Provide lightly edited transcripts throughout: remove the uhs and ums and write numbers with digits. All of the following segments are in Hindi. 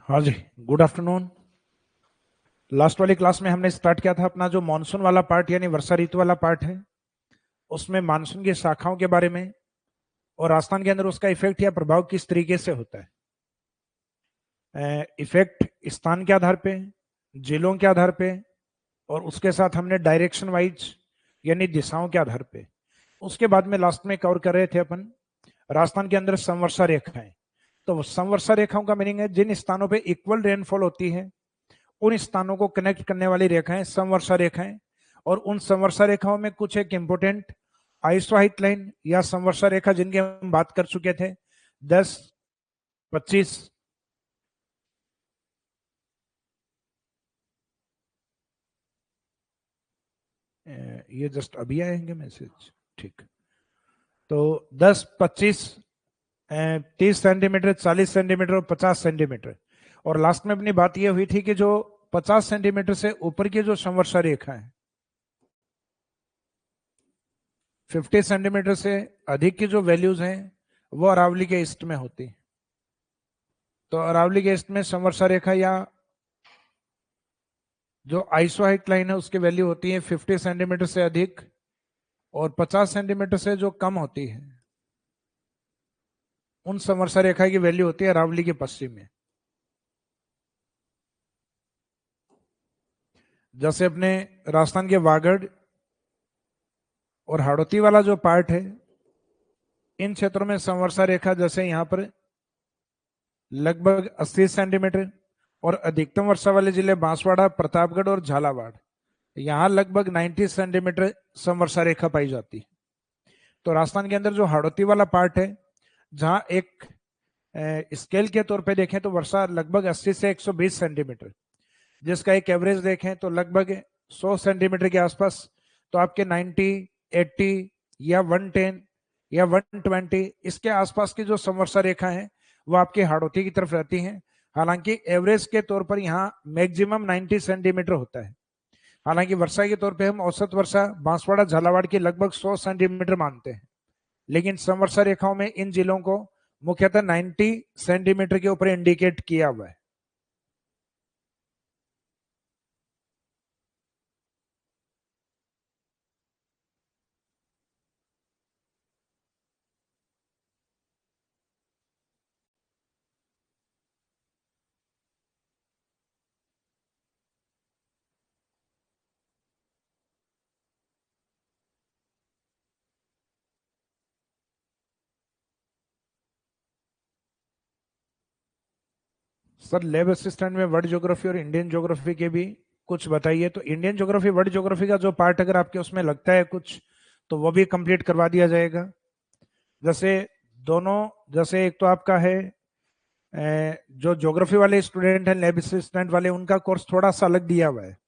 हाँ जी, गुड आफ्टरनून। लास्ट वाली क्लास में हमने स्टार्ट किया था अपना जो मानसून वाला पार्ट यानी वर्षा ऋतु वाला पार्ट है, उसमें मानसून की शाखाओं के बारे में और राजस्थान के अंदर उसका इफेक्ट या प्रभाव किस तरीके से होता है। इफेक्ट स्थान के आधार पे, जिलों के आधार पे, और उसके साथ हमने डायरेक्शन वाइज यानी दिशाओं के आधार पे। उसके बाद में लास्ट में कवर कर रहे थे अपन राजस्थान के अंदर समवर्षा रेखाएं। तो समवर्षा रेखाओं का मीनिंग है जिन स्थानों पे इक्वल रेनफॉल होती है उन स्थानों को कनेक्ट करने वाली रेखाएं समवर्षा रेखाएं। और उन समवर्षा रेखाओं में कुछ एक इंपोर्टेंट आइसोहाइट लाइन या समवर्षा रेखा जिनकी हम बात कर चुके थे 10, 25। ये जस्ट अभी आएंगे मैसेज, ठीक। तो 10, 25, 30 सेंटीमीटर, 40 सेंटीमीटर और 50 सेंटीमीटर। और लास्ट में अपनी बात यह हुई थी कि जो 50 सेंटीमीटर से ऊपर की जो समवर्षा रेखा है, 50 सेंटीमीटर से अधिक की जो वैल्यूज हैं वो अरावली के ईस्ट में होती है। तो अरावली के ईस्ट में समवर्षा रेखा या जो आइसोहाइट लाइन है उसकी वैल्यू होती है 50 सेंटीमीटर से अधिक, और 50 सेंटीमीटर से जो कम होती है उन समवर्षा रेखा की वैल्यू होती है अरावली के पश्चिम में। जैसे अपने राजस्थान के वागड़ और हाड़ौती वाला जो पार्ट है, इन क्षेत्रों में समवर्षा रेखा जैसे यहाँ पर लगभग 80 सेंटीमीटर, और अधिकतम वर्षा वाले जिले बांसवाड़ा, प्रतापगढ़ और झालावाड़, यहाँ लगभग 90 सेंटीमीटर समवर्षा रेखा पाई जाती है। तो राजस्थान के अंदर जो हाड़ौती वाला पार्ट है, जहाँ एक स्केल के तौर पे देखें तो वर्षा लगभग 80 से 120 सेंटीमीटर, जिसका एक एवरेज देखें तो लगभग 100 सेंटीमीटर के आसपास। तो आपके 90, 80 या 110 या 120 इसके आसपास की जो समवर्षा रेखा है वो आपकी हाड़ौती की तरफ रहती हैं। हालांकि एवरेज के तौर पर यहाँ मैक्सिमम 90 सेंटीमीटर होता है। हालांकि वर्षा के तौर पे हम औसत वर्षा बांसवाड़ा झालावाड़ की लगभग 100 सेंटीमीटर मानते हैं, लेकिन समवर्षा रेखाओं में इन जिलों को मुख्यतः 90 सेंटीमीटर के ऊपर इंडिकेट किया हुआ है। सर लैब असिस्टेंट में वर्ल्ड ज्योग्राफी और इंडियन ज्योग्राफी के भी कुछ बताइए। तो इंडियन ज्योग्राफी वर्ल्ड ज्योग्राफी का जो पार्ट अगर आपके उसमें लगता है कुछ, तो वो भी कंप्लीट करवा दिया जाएगा। जैसे दोनों, जैसे एक तो आपका है जो ज्योग्राफी वाले स्टूडेंट हैं लैब असिस्टेंट वाले, उनका कोर्स थोड़ा सा अलग दिया हुआ है,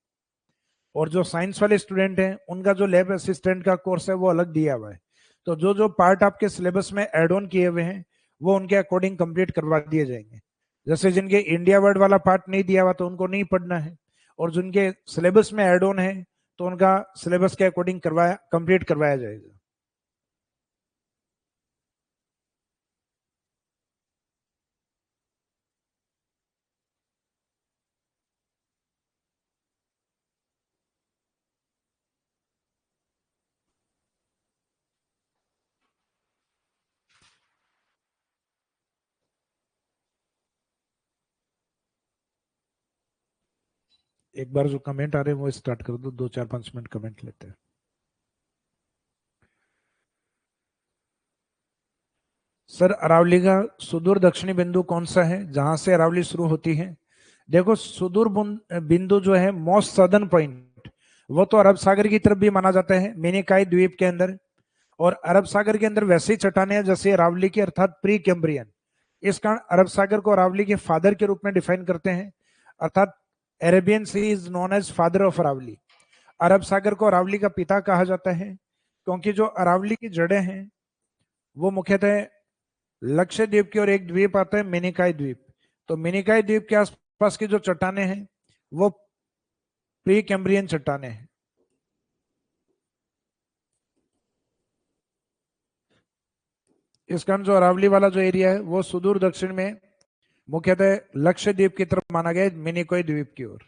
और जो साइंस वाले स्टूडेंट हैं उनका जो लैब असिस्टेंट का कोर्स है वो अलग दिया हुआ है। तो जो जो पार्ट आपके सिलेबस में एड ऑन किए हुए हैं वो उनके अकॉर्डिंग कंप्लीट करवा दिए जाएंगे। जैसे जिनके इंडिया वर्ड वाला पार्ट नहीं दिया हुआ तो उनको नहीं पढ़ना है, और जिनके सिलेबस में एड ऑन है तो उनका सिलेबस के अकॉर्डिंग करवाया कंप्लीट करवाया जाएगा। एक बार जो कमेंट आ रहे हैं वो स्टार्ट कर दो, 2 4 5 मिनट कमेंट लेते हैं। सर अरावली का सुदूर दक्षिणी बिंदु कौन सा है जहां से अरावली शुरू होती है? देखो सुदूर बिंदु जो है मोस्ट सदर्न पॉइंट, वो तो अरब सागर की तरफ भी माना जाता है मिनिकाई द्वीप के अंदर। और अरब सागर के अंदर वैसे ही चट्टाने हैं जैसे अरावली की, अर्थात प्री कैम्ब्रियन। इस कारण अरब सागर को अरावली के फादर के रूप में डिफाइन करते हैं, अर्थात Arabian sea is known as father of Aravalli. अरब सागर को अरावली का पिता कहा जाता है क्योंकि जो अरावली की जड़ें हैं वो मुख्यतः लक्षद्वीप की, और एक द्वीप आता है मिनिकाई द्वीप। तो मिनिकाई द्वीप के आसपास की जो चट्टाने हैं वो प्री कैम्ब्रियन चट्टाने हैं। इस कारण जो अरावली वाला जो एरिया है वो सुदूर दक्षिण में मुख्यतः लक्षद्वीप की तरफ माना गया, मिनिकॉय द्वीप की ओर।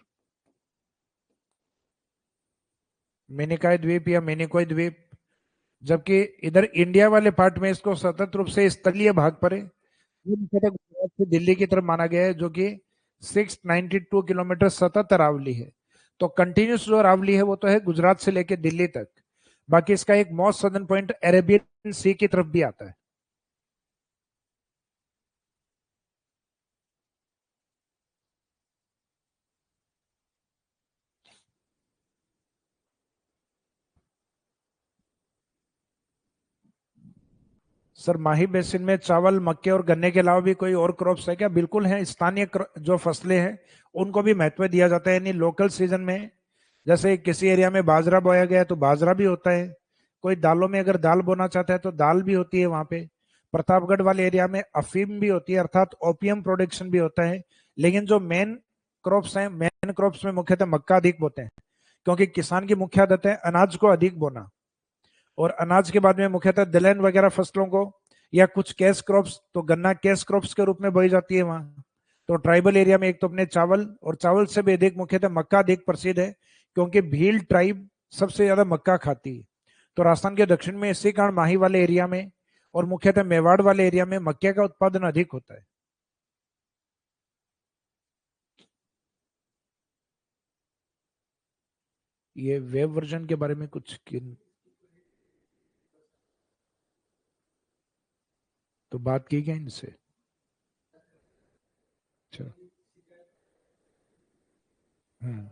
मिनिकॉय द्वीप या मिनिकॉय द्वीप, जबकि इधर इंडिया वाले पार्ट में इसको सतत रूप से इस तलीय भाग पर है, ये मुख्यतः गुजरात से दिल्ली की तरफ माना गया है, जो कि 692 किलोमीटर सतत अरावली है। तो कंटिन्यूस जो अरावली है वो तो है गुजरात से लेकर दिल्ली तक, बाकी इसका एक मोस्ट सदर्न पॉइंट अरेबियन सी की तरफ भी आता है। सर माही बेसिन में चावल, मक्के और गन्ने के अलावा भी कोई और क्रॉप्स है क्या? बिल्कुल है, स्थानीय जो फसलें हैं उनको भी महत्व दिया जाता है, यानी लोकल सीजन में। जैसे किसी एरिया में बाजरा बोया गया है तो बाजरा भी होता है, कोई दालों में अगर दाल बोना चाहता है तो दाल भी होती है वहां पे। प्रतापगढ़ वाले एरिया में अफीम भी होती है, अर्थात ओपियम प्रोडक्शन भी होता है। लेकिन जो मेन क्रॉप्स हैं, मेन क्रॉप्स में मुख्यतः मक्का अधिक बोते हैं, क्योंकि किसान की मुख्य आदत है अनाज को अधिक बोना। और अनाज के बाद में मुख्यतः दलहन वगैरह फसलों को, या कुछ कैश क्रॉप्स, तो गन्ना कैश क्रॉप्स के रूप में बोई जाती है वहां। तो ट्राइबल एरिया में एक तो अपने चावल, और चावल से भी अधिक मुख्यतः मक्का अधिक प्रसिद्ध है, क्योंकि भील ट्राइब सबसे ज्यादा मक्का खाती है। तो राजस्थान के दक्षिण में इसी कारण माही वाले एरिया में और मुख्यतः मेवाड़ वाले एरिया में मक्के का उत्पादन अधिक होता है। ये वेब वर्जन के बारे में कुछ तो बात की गई इनसे? अच्छा। हम्म।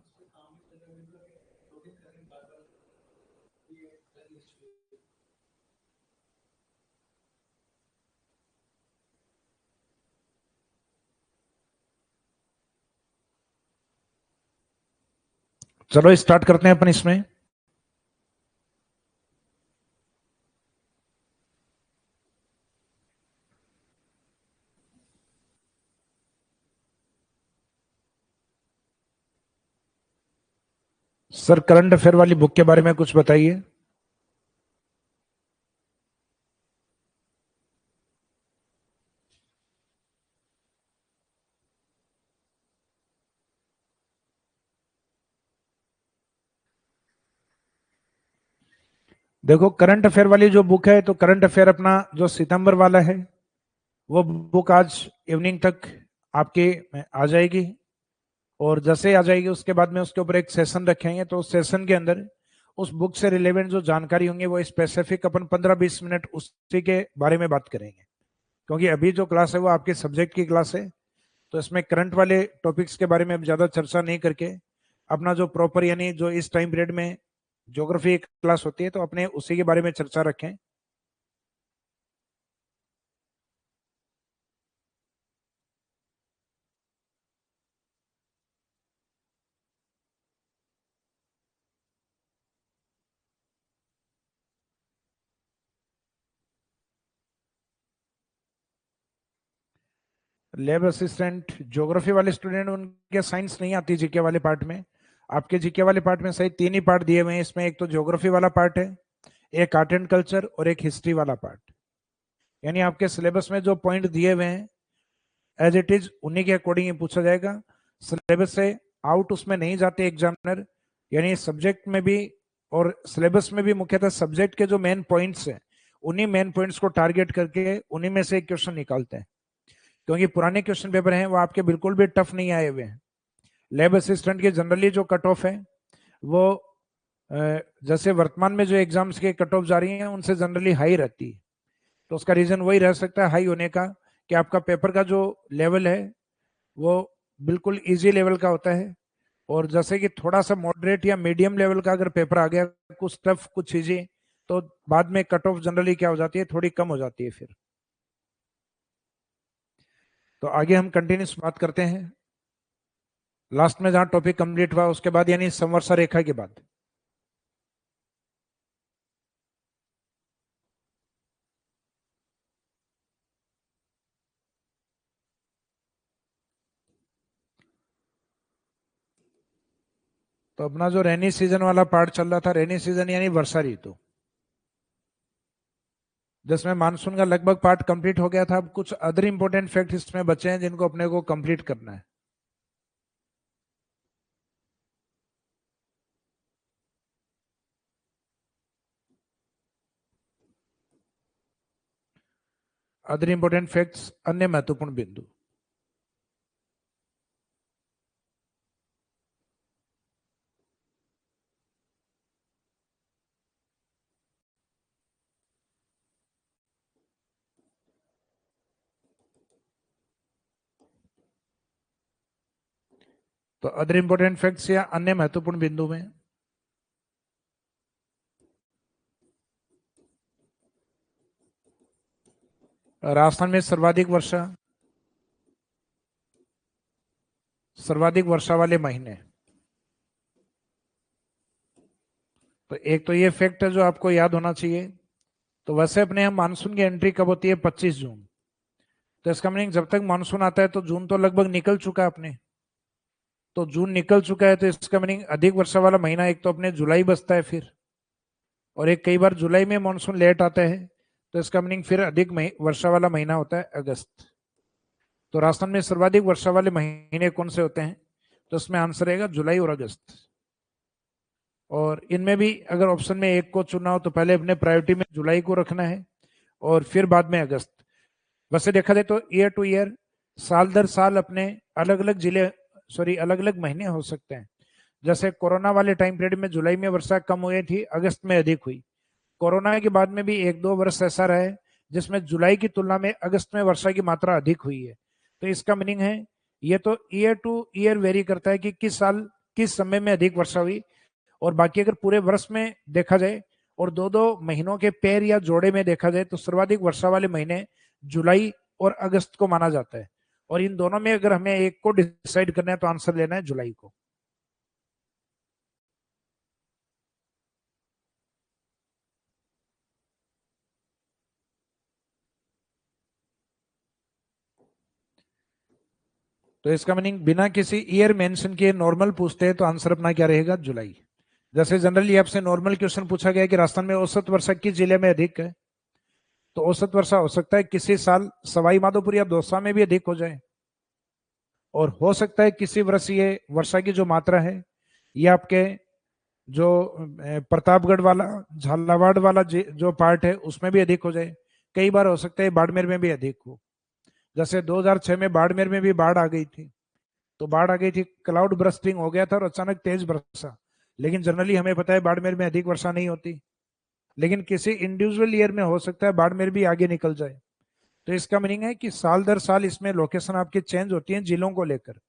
चलो स्टार्ट करते हैं अपन इसमें। सर करंट अफेयर वाली बुक के बारे में कुछ बताइए। देखो करंट अफेयर वाली जो बुक है, तो करंट अफेयर अपना जो सितंबर वाला है वो बुक आज इवनिंग तक आपके आ जाएगी। और जैसे ही आ जाएगी उसके बाद में उसके ऊपर एक सेशन रखेंगे, तो उस सेशन के अंदर उस बुक से रिलेवेंट जो जानकारी होंगी वो स्पेसिफिक अपन 15-20 मिनट उसी के बारे में बात करेंगे। क्योंकि अभी जो क्लास है वो आपके सब्जेक्ट की क्लास है, तो इसमें करंट वाले टॉपिक्स के बारे में अब ज्यादा चर्चा नहीं करके अपना जो प्रॉपर, यानी जो इस टाइम पीरियड में ज्योग्राफी क्लास होती है, तो अपने उसी के बारे में चर्चा रखें। लैब असिस्टेंट ज्योग्राफी वाले स्टूडेंट, उनके साइंस नहीं आती जीके वाले पार्ट में। आपके जीके वाले पार्ट में सही 3 ही पार्ट दिए हुए हैं इसमें, एक तो ज्योग्राफी वाला पार्ट है, एक आर्ट एंड कल्चर, और एक हिस्ट्री वाला पार्ट। यानी आपके सिलेबस में जो पॉइंट दिए हुए हैं एज इट इज उन्हीं के अकॉर्डिंग ही पूछा जाएगा। सिलेबस से आउट उसमें नहीं जाते एग्जामिनर, यानी सब्जेक्ट में भी और सिलेबस में भी मुख्यतः सब्जेक्ट के जो मेन पॉइंट्स हैं उन्हीं मेन पॉइंट्स को टारगेट करके उन्हीं में से एक क्वेश्चन निकालते हैं। क्योंकि पुराने क्वेश्चन पेपर हैं वो आपके बिल्कुल भी टफ नहीं आए हुए हैं। लैब असिस्टेंट के जनरली जो कट ऑफ है वो जैसे वर्तमान में जो एग्जाम्स के कट ऑफ जा रही हैं उनसे जनरली हाई रहती है। तो उसका रीजन वही रह सकता है हाई होने का, कि आपका पेपर का जो लेवल है वो बिल्कुल इजी लेवल का होता है। और जैसे कि थोड़ा सा मॉडरेट या मीडियम लेवल का अगर पेपर आ गया, कुछ टफ कुछ इजी, तो बाद में कट ऑफ जनरली क्या हो जाती है, थोड़ी कम हो जाती है फिर। तो आगे हम कंटिन्यूस बात करते हैं। लास्ट में जहां टॉपिक कंप्लीट हुआ उसके बाद, यानी संवर्षा रेखा के बाद। तो अपना जो रेनी सीजन वाला पार्ट चल रहा था, रेनी सीजन यानी वर्षा ऋतु। जिसमें मानसून का लगभग पार्ट कंप्लीट हो गया था। अब कुछ अदर इंपॉर्टेंट फैक्ट इसमें बचे हैं जिनको अपने को कंप्लीट करना है। अदर इंपॉर्टेंट फैक्ट्स, अन्य महत्वपूर्ण बिंदु। तो अदर इंपॉर्टेंट फैक्ट्स या अन्य महत्वपूर्ण बिंदु में राजस्थान में सर्वाधिक वर्षा वाले महीने। तो एक तो ये फैक्ट है जो आपको याद होना चाहिए। तो वैसे अपने यहाँ मानसून की एंट्री कब होती है? 25 जून। तो इसका मीनिंग जब तक मानसून आता है तो जून तो लगभग निकल चुका है अपने। तो जून निकल चुका है तो इसका मीनिंग अधिक वर्षा वाला महीना एक तो अपने जुलाई बचता है फिर, और एक कई बार जुलाई में मानसून लेट आता है तो इसका मीनिंग फिर अधिक वर्षा वाला महीना होता है अगस्त। तो राजस्थान में सर्वाधिक वर्षा वाले महीने कौन से होते हैं? तो इसमें आंसर रहेगा जुलाई और अगस्त। और इनमें भी अगर ऑप्शन में एक को चुनना हो तो पहले अपने प्रायोरिटी में जुलाई को रखना है और फिर बाद में अगस्त। वैसे देखा जाए तो ईयर टू ईयर, साल दर साल अपने अलग अलग जिले, सॉरी अलग अलग महीने हो सकते हैं। जैसे कोरोना वाले टाइम पीरियड में जुलाई में वर्षा कम हुई थी, अगस्त में अधिक हुई। कोरोना के बाद में भी एक दो वर्ष ऐसा रहा है जिसमें जुलाई की तुलना में अगस्त में वर्षा की मात्रा अधिक हुई है। तो इसका मीनिंग है ये तो ईयर टू ईयर वेरी करता है कि किस साल किस समय में अधिक वर्षा हुई। और बाकी अगर पूरे वर्ष में देखा जाए और दो दो महीनों के पेयर या जोड़े में देखा जाए तो सर्वाधिक वर्षा वाले महीने जुलाई और अगस्त को माना जाता है। और इन दोनों में अगर हमें एक को डिसाइड करना है तो आंसर लेना है जुलाई को। तो इसका मीनिंग बिना किसी ईयर मेंशन किए नॉर्मल पूछते हैं तो आंसर अपना क्या रहेगा? जुलाई। जैसे जनरली आपसे नॉर्मल क्वेश्चन पूछा गया कि राजस्थान में औसत वर्षा किस जिले में अधिक है, तो औसत वर्षा हो सकता है किसी साल सवाई माधोपुर या दौसा में भी अधिक हो जाए, और हो सकता है किसी वर्ष ये वर्षा की जो मात्रा है ये आपके जो प्रतापगढ़ वाला झालावाड़ वाला जो पार्ट है उसमें भी अधिक हो जाए। कई बार हो सकता है बाड़मेर में भी अधिक हो। जैसे 2006 में बाड़मेर में भी बाढ़ आ गई थी। तो बाढ़ आ गई थी, क्लाउड बर्स्टिंग हो गया था और अचानक तेज वर्षा। लेकिन जनरली हमें पता है बाड़मेर में अधिक वर्षा नहीं होती, लेकिन किसी इंडिविजुअल ईयर में हो सकता है बाड़मेर भी आगे निकल जाए। तो इसका मीनिंग है कि साल दर साल इसमें लोकेशन आपकी चेंज होती है जिलों को लेकर,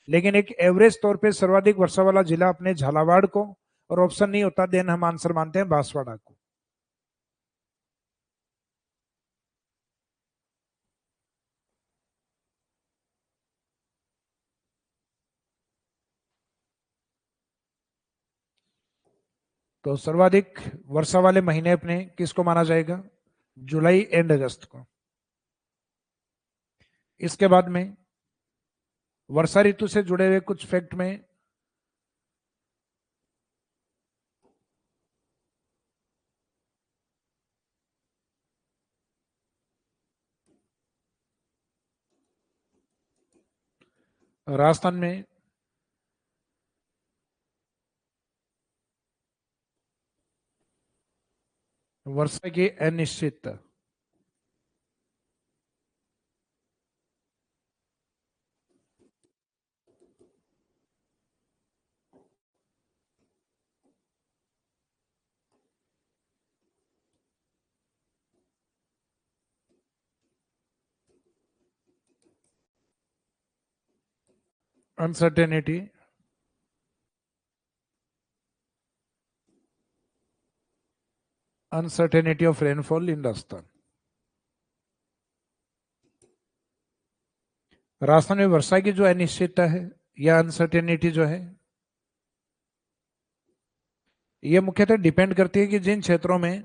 लेकिन एक एवरेज तौर पे सर्वाधिक वर्षा वाला जिला अपने झालावाड़ को, और ऑप्शन नहीं होता देन हम आंसर मानते हैं बांसवाड़ा को। तो सर्वाधिक वर्षा वाले महीने अपने किसको माना जाएगा? जुलाई एंड अगस्त को। इसके बाद में वर्षा ऋतु से जुड़े हुए कुछ फैक्ट में राजस्थान में वर्षा की अनिश्चितता। Uncertainty, uncertainty of rainfall in Rajasthan. Rajasthan में वर्षा की जो अनिश्चितता है या अनसर्टेनिटी जो है, ये मुख्यतः डिपेंड करती है कि जिन क्षेत्रों में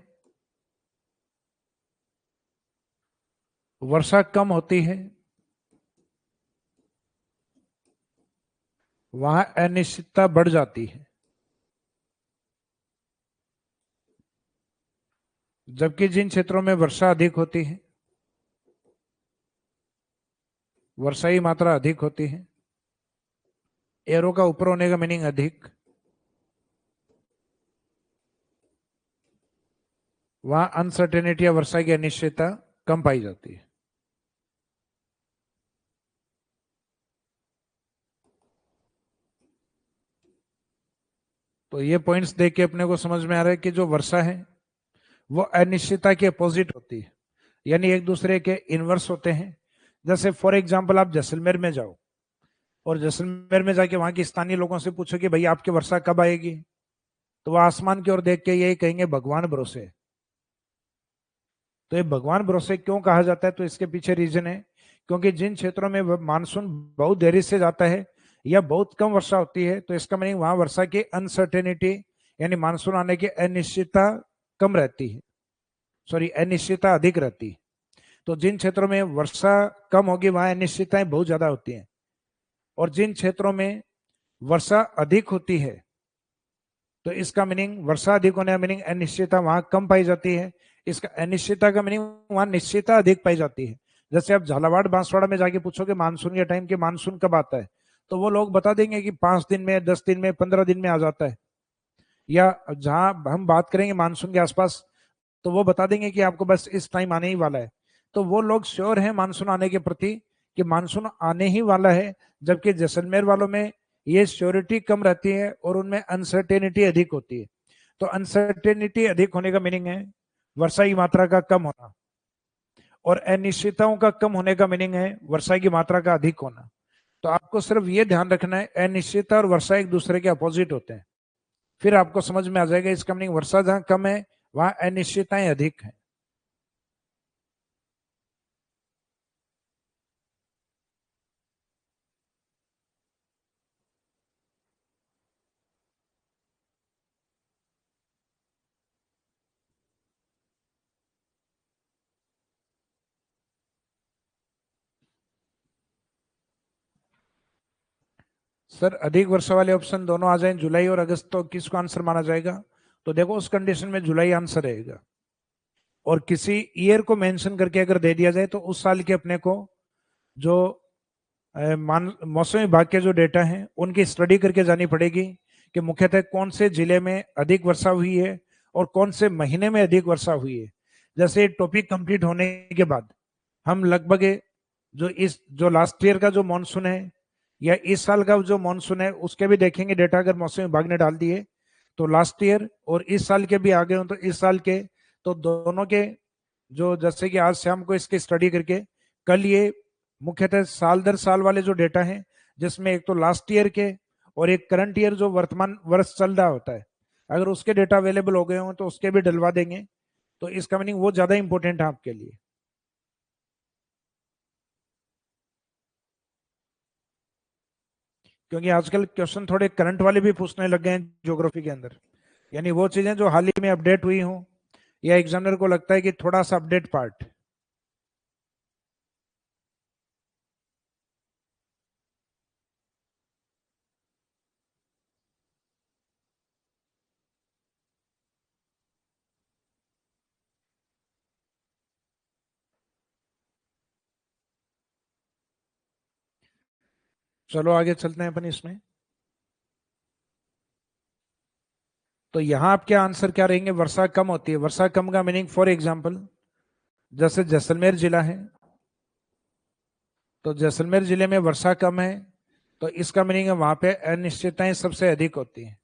वर्षा कम होती है वहां अनिश्चितता बढ़ जाती है। जबकि जिन क्षेत्रों में वर्षा अधिक होती है, वर्षा की मात्रा अधिक होती है, एरो का ऊपर होने का मीनिंग अधिक, वहां अनसर्टेनिटी या वर्षा की अनिश्चितता कम पाई जाती है। तो ये पॉइंट्स देख के अपने को समझ में आ रहा है कि जो वर्षा है वो अनिश्चितता के अपोजिट होती है, यानी एक दूसरे के इनवर्स होते हैं। जैसे फॉर एग्जाम्पल आप जैसलमेर में जाओ और जैसलमेर में जाके वहां के स्थानीय लोगों से पूछो कि भाई आपकी वर्षा कब आएगी, तो वह आसमान की ओर देख के यही कहेंगे भगवान भरोसे। तो ये भगवान भरोसे क्यों कहा जाता है, तो इसके पीछे रीजन है क्योंकि जिन क्षेत्रों में मानसून बहुत देरी से जाता है या बहुत कम वर्षा होती है, तो इसका मीनिंग वहां वर्षा की अनसर्टेनिटी यानी मानसून आने की अनिश्चितता कम रहती है, सॉरी अनिश्चितता अधिक रहती है। तो जिन क्षेत्रों में वर्षा कम होगी वहां अनिश्चितताएं बहुत ज्यादा होती हैं, और जिन क्षेत्रों में वर्षा अधिक होती है तो इसका मीनिंग वर्षा अधिक होने का मीनिंग अनिश्चितता वहां कम पाई जाती है, इसका अनिश्चितता का मीनिंग वहां निश्चितता अधिक पाई जाती है। जैसे आप झालावाड़ बांसवाड़ा में जाके पूछोगे मानसून के टाइम के मानसून कब आता है, तो वो लोग बता देंगे कि 5 दिन में, 10 दिन में, 15 दिन में आ जाता है। या जहां हम बात करेंगे मानसून के आसपास, तो वो बता देंगे कि आपको बस इस टाइम आने ही वाला है। तो वो लोग श्योर है मानसून आने के प्रति कि मानसून आने ही वाला है, जबकि जैसलमेर वालों में ये श्योरिटी कम रहती है और उनमें अनसर्टेनिटी अधिक होती है। तो अनसर्टेनिटी अधिक होने का मीनिंग है वर्षा की मात्रा का कम होना, और अनिश्चितताओं का कम होने का मीनिंग है वर्षा की मात्रा का अधिक होना। तो आपको सिर्फ ये ध्यान रखना है अनिश्चितता और वर्षा एक दूसरे के अपोजिट होते हैं, फिर आपको समझ में आ जाएगा इसका मीनिंग वर्षा जहां कम है वहां अनिश्चितताएं अधिक है। सर अधिक वर्षा वाले ऑप्शन दोनों आ जाएं जुलाई और अगस्त, तो किसको आंसर माना जाएगा? तो देखो उस कंडीशन में जुलाई आंसर रहेगा, और किसी ईयर को मेंशन करके अगर दे दिया जाए तो उस साल के अपने को जो मौसम विभाग के जो डेटा हैं उनकी स्टडी करके जानी पड़ेगी कि मुख्यतः कौन से जिले में अधिक वर्षा हुई है और कौन से महीने में अधिक वर्षा हुई है। जैसे टॉपिक कंप्लीट होने के बाद हम लगभग जो लास्ट ईयर का जो मानसून है या इस साल का जो मानसून है उसके भी देखेंगे डेटा, अगर मौसम विभाग ने डाल दिए तो लास्ट ईयर और इस साल के भी आ गए हो तो इस साल के, तो दोनों के जो, जैसे कि आज शाम को इसकी स्टडी करके कल ये मुख्यतः साल दर साल वाले जो डेटा हैं जिसमें एक तो लास्ट ईयर के और एक करंट ईयर जो वर्तमान वर्ष चल रहा होता है, अगर उसके डेटा अवेलेबल हो गए हो तो उसके भी डलवा देंगे। तो इसका मीनिंग वो ज्यादा इंपॉर्टेंट है आपके लिए, क्योंकि आजकल क्वेश्चन थोड़े करंट वाले भी पूछने लग गए हैं ज्योग्राफी के अंदर, यानी वो चीजें जो हाल ही में अपडेट हुई हो या एग्जामिनर को लगता है कि थोड़ा सा अपडेट पार्ट। चलो आगे चलते हैं अपन इसमें। तो यहां आपके आंसर क्या रहेंगे? वर्षा कम होती है, वर्षा कम का मीनिंग फॉर एग्जाम्पल जैसे जैसलमेर जिला है, तो जैसलमेर जिले में वर्षा कम है तो इसका मीनिंग है वहां पे अनिश्चितताएं सबसे अधिक होती है।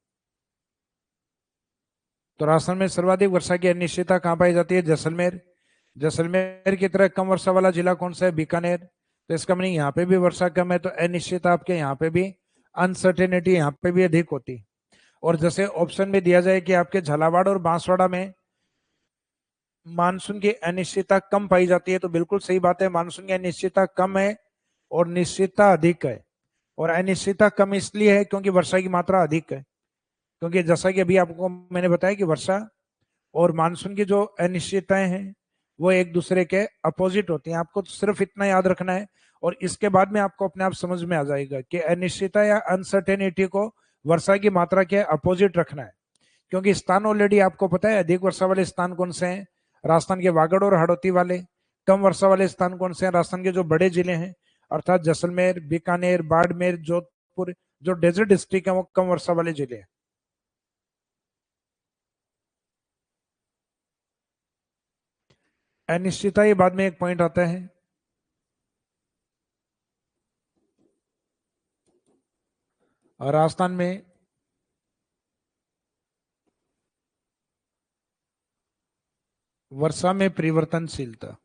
तो राजस्थान में सर्वाधिक वर्षा की अनिश्चितता कहां पाई जाती है? जैसलमेर। जैसलमेर की तरह कम वर्षा वाला जिला कौन सा है? बीकानेर। तो इसका मीनिंग यहाँ पे भी वर्षा कम है तो अनिश्चितता आपके यहाँ पे भी, अनसर्टेनिटी यहाँ पे भी अधिक होती। और जैसे ऑप्शन में दिया जाए कि आपके झालावाड़ और बांसवाड़ा में मानसून की अनिश्चितता कम पाई जाती है, तो बिल्कुल सही बात है, मानसून की अनिश्चितता कम है और निश्चितता अधिक है। और अनिश्चितता कम इसलिए है क्योंकि वर्षा की मात्रा अधिक है, क्योंकि जैसा कि अभी आपको मैंने बताया कि वर्षा और मानसून की जो अनिश्चितताएं हैं वो एक दूसरे के अपोजिट होती हैं। आपको तो सिर्फ इतना याद रखना है और इसके बाद में आपको अपने आप समझ में आ जाएगा कि अनिश्चितता या अनसर्टेनिटी को वर्षा की मात्रा के अपोजिट रखना है, क्योंकि स्थान ऑलरेडी आपको पता है अधिक वर्षा वाले स्थान कौन से हैं। राजस्थान के वागड़ और हाड़ौती वाले। कम वर्षा वाले स्थान कौन से हैं? राजस्थान के जो बड़े जिले हैं अर्थात जैसलमेर, बीकानेर, बाड़मेर, जोधपुर, जो डेजर्ट डिस्ट्रिक्ट है वो कम वर्षा वाले जिले हैं। अनिश्चितता ये बाद में एक पॉइंट आता है। और राजस्थान में वर्षा में परिवर्तनशीलता।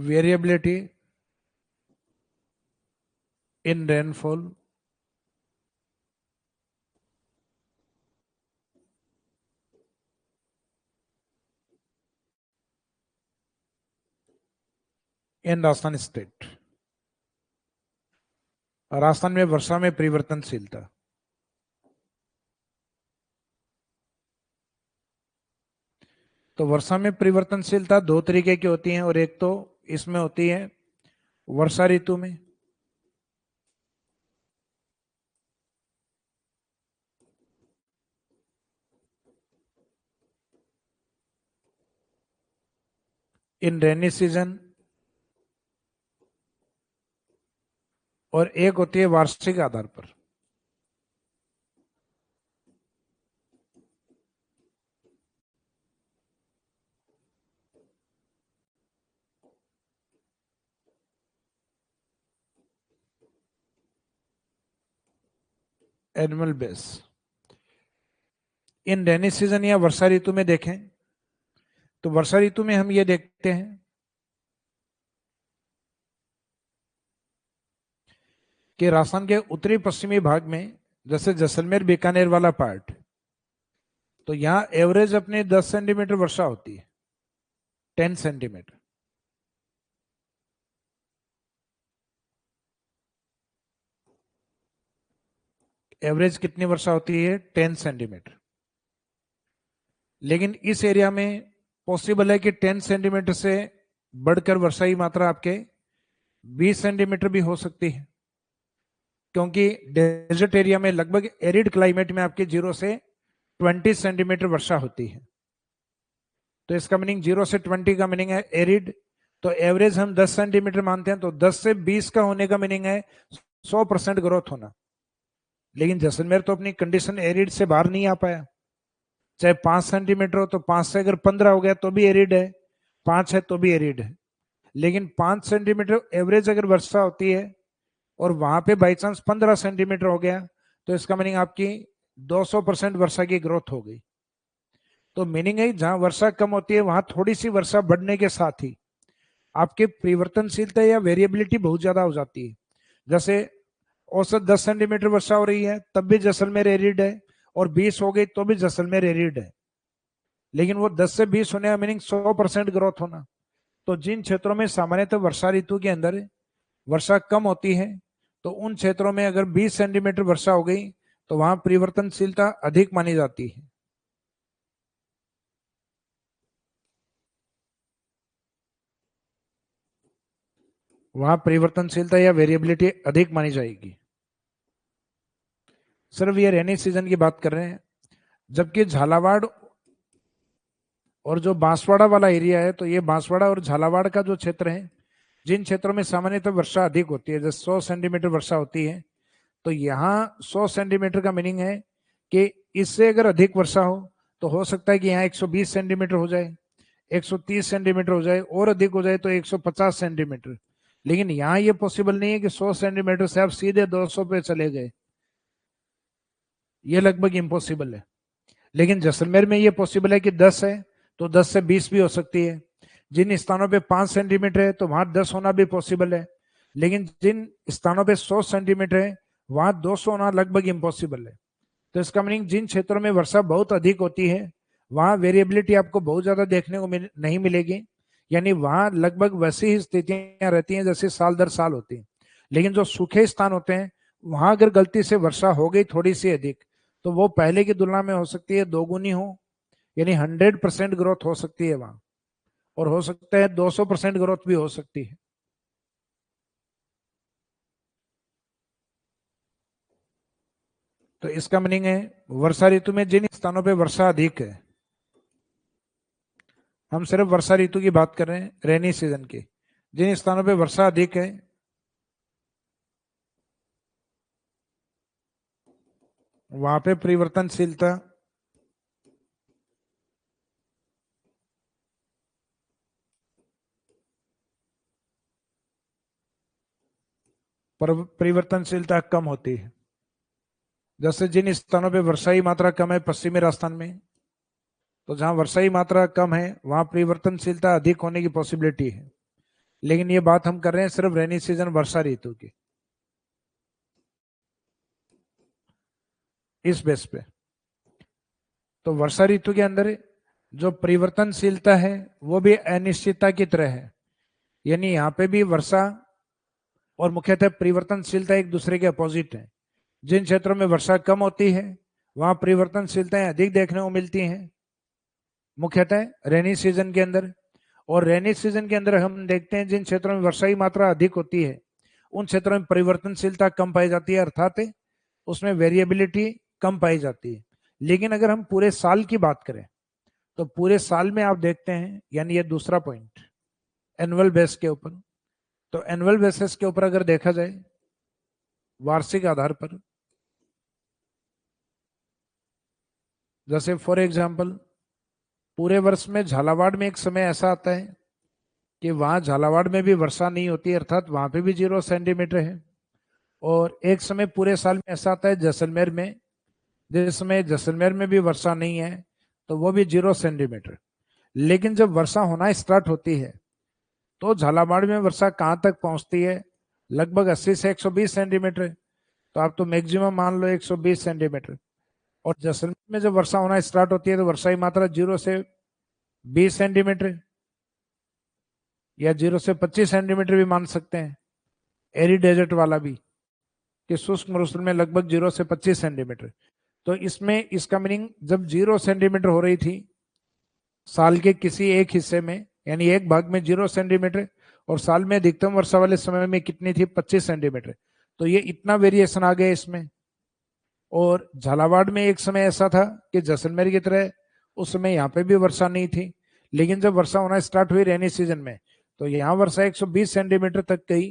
Variability in rainfall in Rajasthan state. Rajasthan में वर्षा में परिवर्तनशीलता। तो वर्षा में परिवर्तनशीलता दो तरीके की होती है, और एक तो इसमें होती है वर्षा ऋतु में, इन रेनी सीजन, और एक होती है वार्षिक आधार पर। Annual base. In rainy season या वर्षा ऋतु में देखें तो वर्षा ऋतु में हम ये देखते हैं कि राजस्थान के उत्तरी पश्चिमी भाग में जैसे जैसलमेर बीकानेर वाला पार्ट, तो यहां एवरेज अपने 10 सेंटीमीटर वर्षा होती है, 10 सेंटीमीटर। एवरेज कितनी वर्षा होती है? 10 सेंटीमीटर। लेकिन इस एरिया में पॉसिबल है कि 10 सेंटीमीटर से बढ़कर वर्षा की मात्रा आपके 20 सेंटीमीटर भी हो सकती है, क्योंकि डेजर्ट एरिया में लगभग एरिड क्लाइमेट में आपके 0 से 20 सेंटीमीटर वर्षा होती है। तो इसका मीनिंग 0 से 20 का मीनिंग है एरिड। तो एवरेज हम 10 सेंटीमीटर मानते हैं, तो 10 से 20 का होने का मीनिंग है 100% ग्रोथ होना। लेकिन जैसलमेर तो अपनी कंडीशन एरिड से बाहर नहीं आ पाया। चाहे 5 सेंटीमीटर हो तो 5 से अगर 15 हो गया तो भी एरिड है, 5 है तो भी एरिड है। लेकिन 5 सेंटीमीटर एवरेज अगर वर्षा होती है और वहां पे बाई चांस 15 सेंटीमीटर हो गया, तो इसका मीनिंग आपकी 200% वर्षा की ग्रोथ हो गई। तो मीनिंग है जहां वर्षा कम होती है वहां थोड़ी सी वर्षा बढ़ने के साथ ही आपकी परिवर्तनशीलता या वेरिएबिलिटी बहुत ज्यादा हो जाती है। जैसे औसत 10 सेंटीमीटर वर्षा हो रही है तब भी जैसलमेर एरिड है, और 20 हो गई तो भी जैसलमेर एरिड है। लेकिन वो 10 से 20 होने का मीनिंग 100% ग्रोथ होना। तो जिन क्षेत्रों में सामान्यतः वर्षा ऋतु के अंदर वर्षा कम होती है, तो उन क्षेत्रों में अगर 20 सेंटीमीटर वर्षा हो गई तो वहां परिवर्तनशीलता अधिक मानी जाती है। वहां परिवर्तनशीलता या वेरिएबिलिटी अधिक मानी जाएगी। सिर्फ ये रेनी सीजन की बात कर रहे हैं। जबकि झालावाड़ और जो बांसवाड़ा वाला एरिया है, तो ये बांसवाड़ा और झालावाड़ का जो क्षेत्र है, जिन क्षेत्रों में सामान्यतः वर्षा अधिक होती है, जैसे 100 सेंटीमीटर वर्षा होती है, तो यहाँ 100 सेंटीमीटर का मीनिंग है कि इससे अगर अधिक वर्षा हो तो सकता है कि यहाँ 120 सेंटीमीटर हो जाए, 130 सेंटीमीटर हो जाए, और अधिक हो जाए तो 150 सेंटीमीटर। लेकिन यहाँ ये पॉसिबल नहीं है कि 100 सेंटीमीटर से आप सीधे 200 पे चले गए, ये लगभग इम्पॉसिबल है। लेकिन जैसलमेर में ये पॉसिबल है कि 10 है तो 10 से 20 भी हो सकती है। जिन स्थानों पे 5 सेंटीमीटर है तो वहां 10 होना भी पॉसिबल है। लेकिन जिन स्थानों पे 100 सेंटीमीटर है वहां 200 होना लगभग इम्पॉसिबल है। तो इसका मीनिंग जिन क्षेत्रों में वर्षा बहुत अधिक होती है वहां वेरिएबिलिटी आपको बहुत ज्यादा देखने को नहीं मिलेगी, यानी वहां लगभग वैसी ही स्थितियां रहती हैं जैसे साल दर साल होती हैं। लेकिन जो सूखे स्थान होते हैं वहां अगर गलती से वर्षा हो गई थोड़ी सी अधिक, तो वो पहले की तुलना में हो सकती है दोगुनी हो, यानी 100% ग्रोथ हो सकती है वहां, और हो सकता है 200% ग्रोथ भी हो सकती है। तो इसका मीनिंग है वर्षा ऋतु में जिन स्थानों पे वर्षा अधिक है, हम सिर्फ वर्षा ऋतु की बात कर रहे हैं, रेनी सीजन की, जिन स्थानों पे वर्षा अधिक है वहां पे परिवर्तनशीलता परिवर्तनशीलता कम होती है। जैसे जिन स्थानों पे वर्षा की मात्रा कम है पश्चिमी राजस्थान में, तो जहां वर्षा की मात्रा कम है वहां परिवर्तनशीलता अधिक होने की पॉसिबिलिटी है। लेकिन ये बात हम कर रहे हैं सिर्फ रेनी सीजन वर्षा ऋतु की, इस बेस पे। तो वर्षा ऋतु के अंदर जो परिवर्तनशीलता है वो भी अनिश्चितता की तरह है। यानी यहाँ पे भी वर्षा और मुख्यतः परिवर्तनशीलता एक दूसरे के अपोजिट है। जिन क्षेत्रों में वर्षा कम होती है वहां परिवर्तनशीलताएं अधिक देखने को मिलती हैं, मुख्यतः रेनी सीजन के अंदर। और रेनी सीजन के अंदर हम देखते हैं जिन क्षेत्रों में वर्षा की मात्रा अधिक होती है उन क्षेत्रों में परिवर्तनशीलता कम पाई जाती है, अर्थात उसमें वेरिएबिलिटी कम पाई जाती है। लेकिन अगर हम पूरे साल की बात करें तो पूरे साल में आप देखते हैं, यानी ये दूसरा पॉइंट एनुअल बेस के ऊपर, तो एनुअल बेसिस के ऊपर अगर देखा जाए वार्षिक आधार पर, जैसे फॉर एग्जांपल पूरे वर्ष में झालावाड़ में एक समय ऐसा आता है कि वहां झालावाड़ में भी वर्षा नहीं होती, अर्थात वहां पे भी 0 सेंटीमीटर है। और एक समय पूरे साल में ऐसा आता है जैसलमेर में, जिसमें जैसलमेर में भी वर्षा नहीं है, तो वो भी 0 सेंटीमीटर। लेकिन जब वर्षा होना स्टार्ट होती है तो झालावाड़ में वर्षा कहाँ तक पहुंचती है, लगभग 80 से 120 सेंटीमीटर। तो आप तो मैक्सिमम मान लो 120 सेंटीमीटर। और जैसलमेर में जब वर्षा होना स्टार्ट होती है तो वर्षा की मात्रा 0 से 20 सेंटीमीटर, या 0 से 25 सेंटीमीटर भी मान सकते हैं, एरी डेजर्ट वाला भी, कि शुष्क मरुस्थल में लगभग 0 से 25 सेंटीमीटर। तो इसमें इसका मीनिंग जब 0 सेंटीमीटर हो रही थी साल के किसी एक हिस्से में, यानी एक भाग में 0 सेंटीमीटर, और साल में अधिकतम वर्षा वाले समय में कितनी थी, 25 सेंटीमीटर। तो ये इतना वेरिएशन आ गया इसमें। और झालावाड़ में एक समय ऐसा था कि जैसलमेर की तरह उस समय यहाँ पे भी वर्षा नहीं थी, लेकिन जब वर्षा होना स्टार्ट हुई रेनी सीजन में तो यहाँ वर्षा 120 सेंटीमीटर तक गई।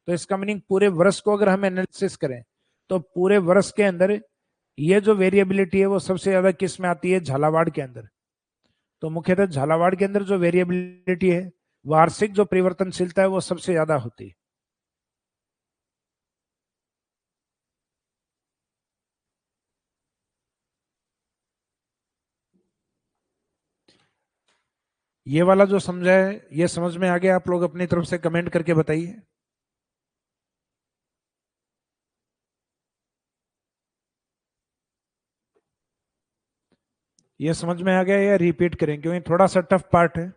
तो इसका मीनिंग पूरे वर्ष को अगर हम एनालिसिस करें तो पूरे वर्ष के अंदर ये जो वेरिएबिलिटी है वो सबसे ज्यादा किस में आती है, झालावाड़ के अंदर। तो मुख्यतः झालावाड़ के अंदर जो वेरिएबिलिटी है, वार्षिक जो परिवर्तनशीलता है वो सबसे ज्यादा होती है। ये वाला जो समझा है ये समझ में आ गया, आप लोग अपनी तरफ से कमेंट करके बताइए। ये समझ में आ गया या रिपीट करें, क्योंकि थोड़ा सा टफ पार्ट है।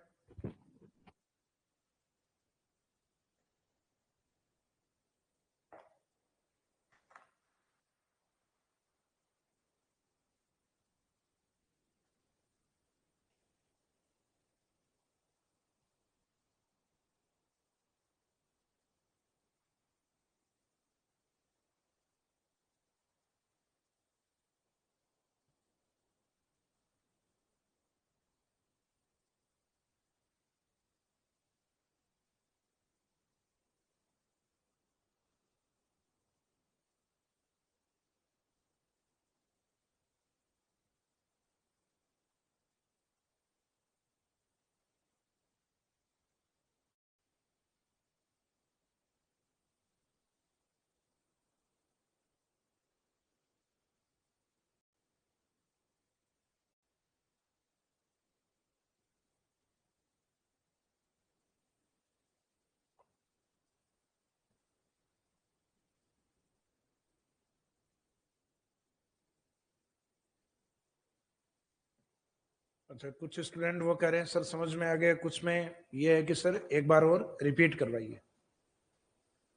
अच्छा, कुछ स्टूडेंट वो कह रहे हैं सर समझ में आ गया, कुछ में ये है कि सर एक बार और रिपीट करवाइए।